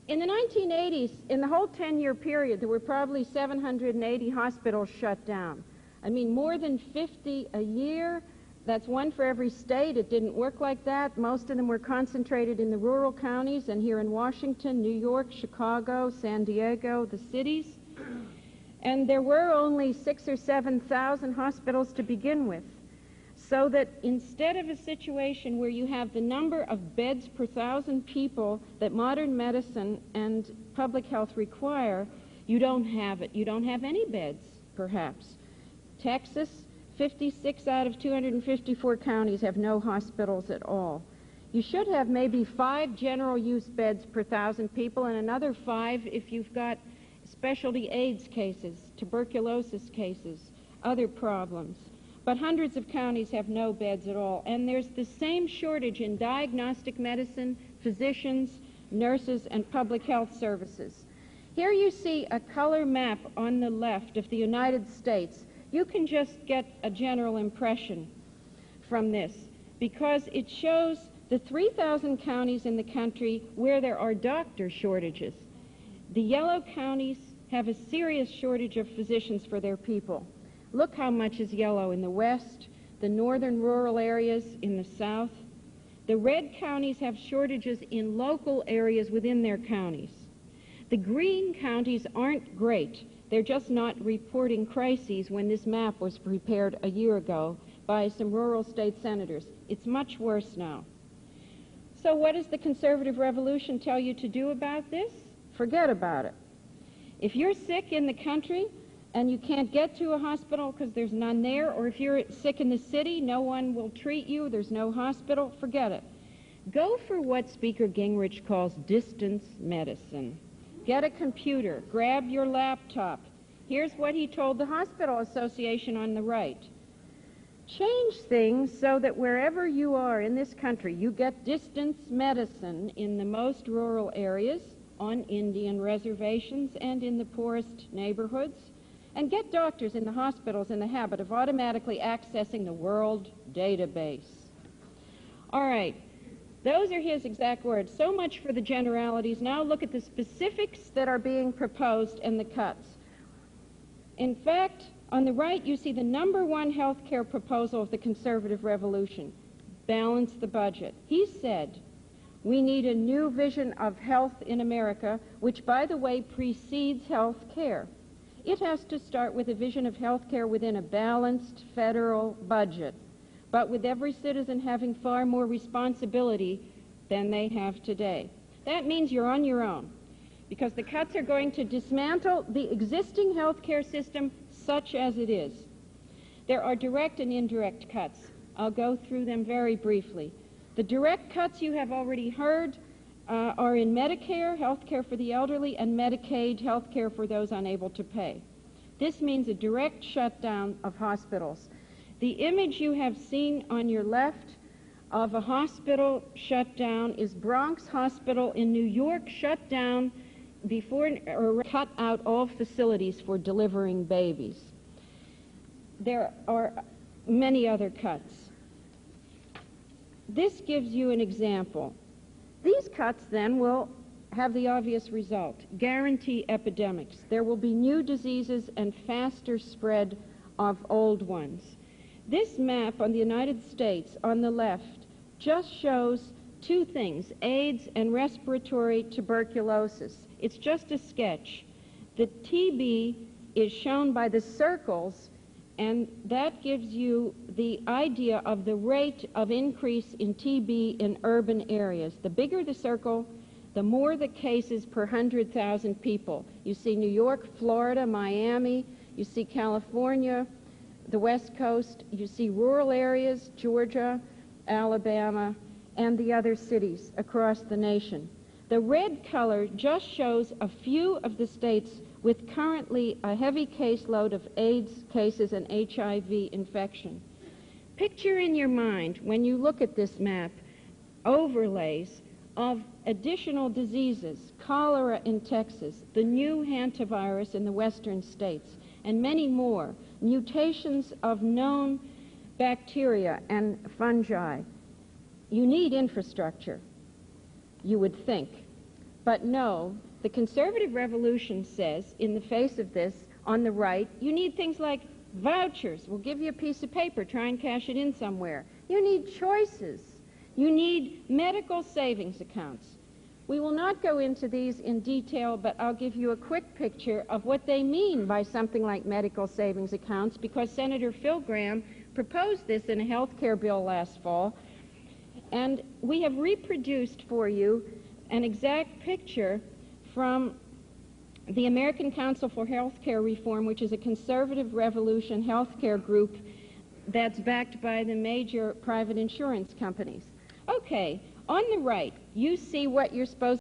In the 1980s, in the whole 10-year period, there were probably 780 hospitals shut down. I mean, more than 50 a year. That's one for every state. It didn't work like that. Most of them were concentrated in the rural counties and here in Washington, New York, Chicago, San Diego, the cities. And there were only 6,000 or 7,000 hospitals to begin with. So that instead of a situation where you have the number of beds per 1,000 people that modern medicine and public health require, you don't have it. You don't have any beds, perhaps. Texas, 56 out of 254 counties have no hospitals at all. You should have maybe 5 general use beds per 1,000 people and another 5 if you've got specialty AIDS cases, tuberculosis cases, other problems. but hundreds of counties have no beds at all. And there's the same shortage in diagnostic medicine, physicians, nurses, and public health services. Here you see a color map on the left of the United States. You can just get a general impression from this because it shows the 3,000 counties in the country where there are doctor shortages. The yellow counties have a serious shortage of physicians for their people. Look how much is yellow in the west, the northern rural areas in the south. The red counties have shortages in local areas within their counties. The green counties aren't great. They're just not reporting crises when this map was prepared a year ago by some rural state senators. It's much worse now. So what does the conservative revolution tell you to do about this? Forget about it. If you're sick in the country and you can't get to a hospital because there's none there, or if you're sick in the city, no one will treat you, there's no hospital, forget it. Go for what Speaker Gingrich calls distance medicine. Get a computer, grab your laptop. Here's what he told the Hospital Association on the right. Change things so that wherever you are in this country, you get distance medicine in the most rural areas, on Indian reservations, and in the poorest neighborhoods, and get doctors in the hospitals in the habit of automatically accessing the world database. All right. Those are his exact words. So much for the generalities. Now look at the specifics that are being proposed and the cuts. In fact, on the right, you see the number one health care proposal of the conservative revolution: balance the budget. He said, we need a new vision of health in America, which, by the way, precedes health care. It has to start with a vision of health care within a balanced federal budget, but with every citizen having far more responsibility than they have today. That means you're on your own, because the cuts are going to dismantle the existing health care system such as it is. There are direct and indirect cuts. I'll go through them very briefly. The direct cuts you have already heard are in Medicare, health care for the elderly, and Medicaid, health care for those unable to pay. This means a direct shutdown of hospitals. The image you have seen on your left of a hospital shut down is Bronx Hospital in New York, shut down before or cut out all facilities for delivering babies. There are many other cuts. This gives you an example. These cuts then will have the obvious result: guarantee epidemics. There will be new diseases and faster spread of old ones. This map on the United States on the left just shows two things: AIDS and respiratory tuberculosis. It's just a sketch. The TB is shown by the circles, and that gives you the idea of the rate of increase in TB in urban areas. The bigger the circle, the more the cases per 100,000 people. You see New York, Florida, Miami, you see California, the West Coast, you see rural areas, Georgia, Alabama, and the other cities across the nation. The red color just shows a few of the states with currently a heavy caseload of AIDS cases and HIV infection. Picture in your mind, when you look at this map, overlays of additional diseases: cholera in Texas, the new hantavirus in the western states, and many more, mutations of known bacteria and fungi. You need infrastructure, you would think. But no, the conservative revolution says, in the face of this, on the right, you need things like vouchers. We'll give you a piece of paper, try and cash it in somewhere. You need choices. You need medical savings accounts. We will not go into these in detail, but I'll give you a quick picture of what they mean by something like medical savings accounts, because Senator Phil Gramm proposed this in a health care bill last fall. And we have reproduced for you an exact picture from the American Council for Healthcare Reform, which is a conservative revolution healthcare group that's backed by the major private insurance companies. Okay, on the right, you see what you're supposed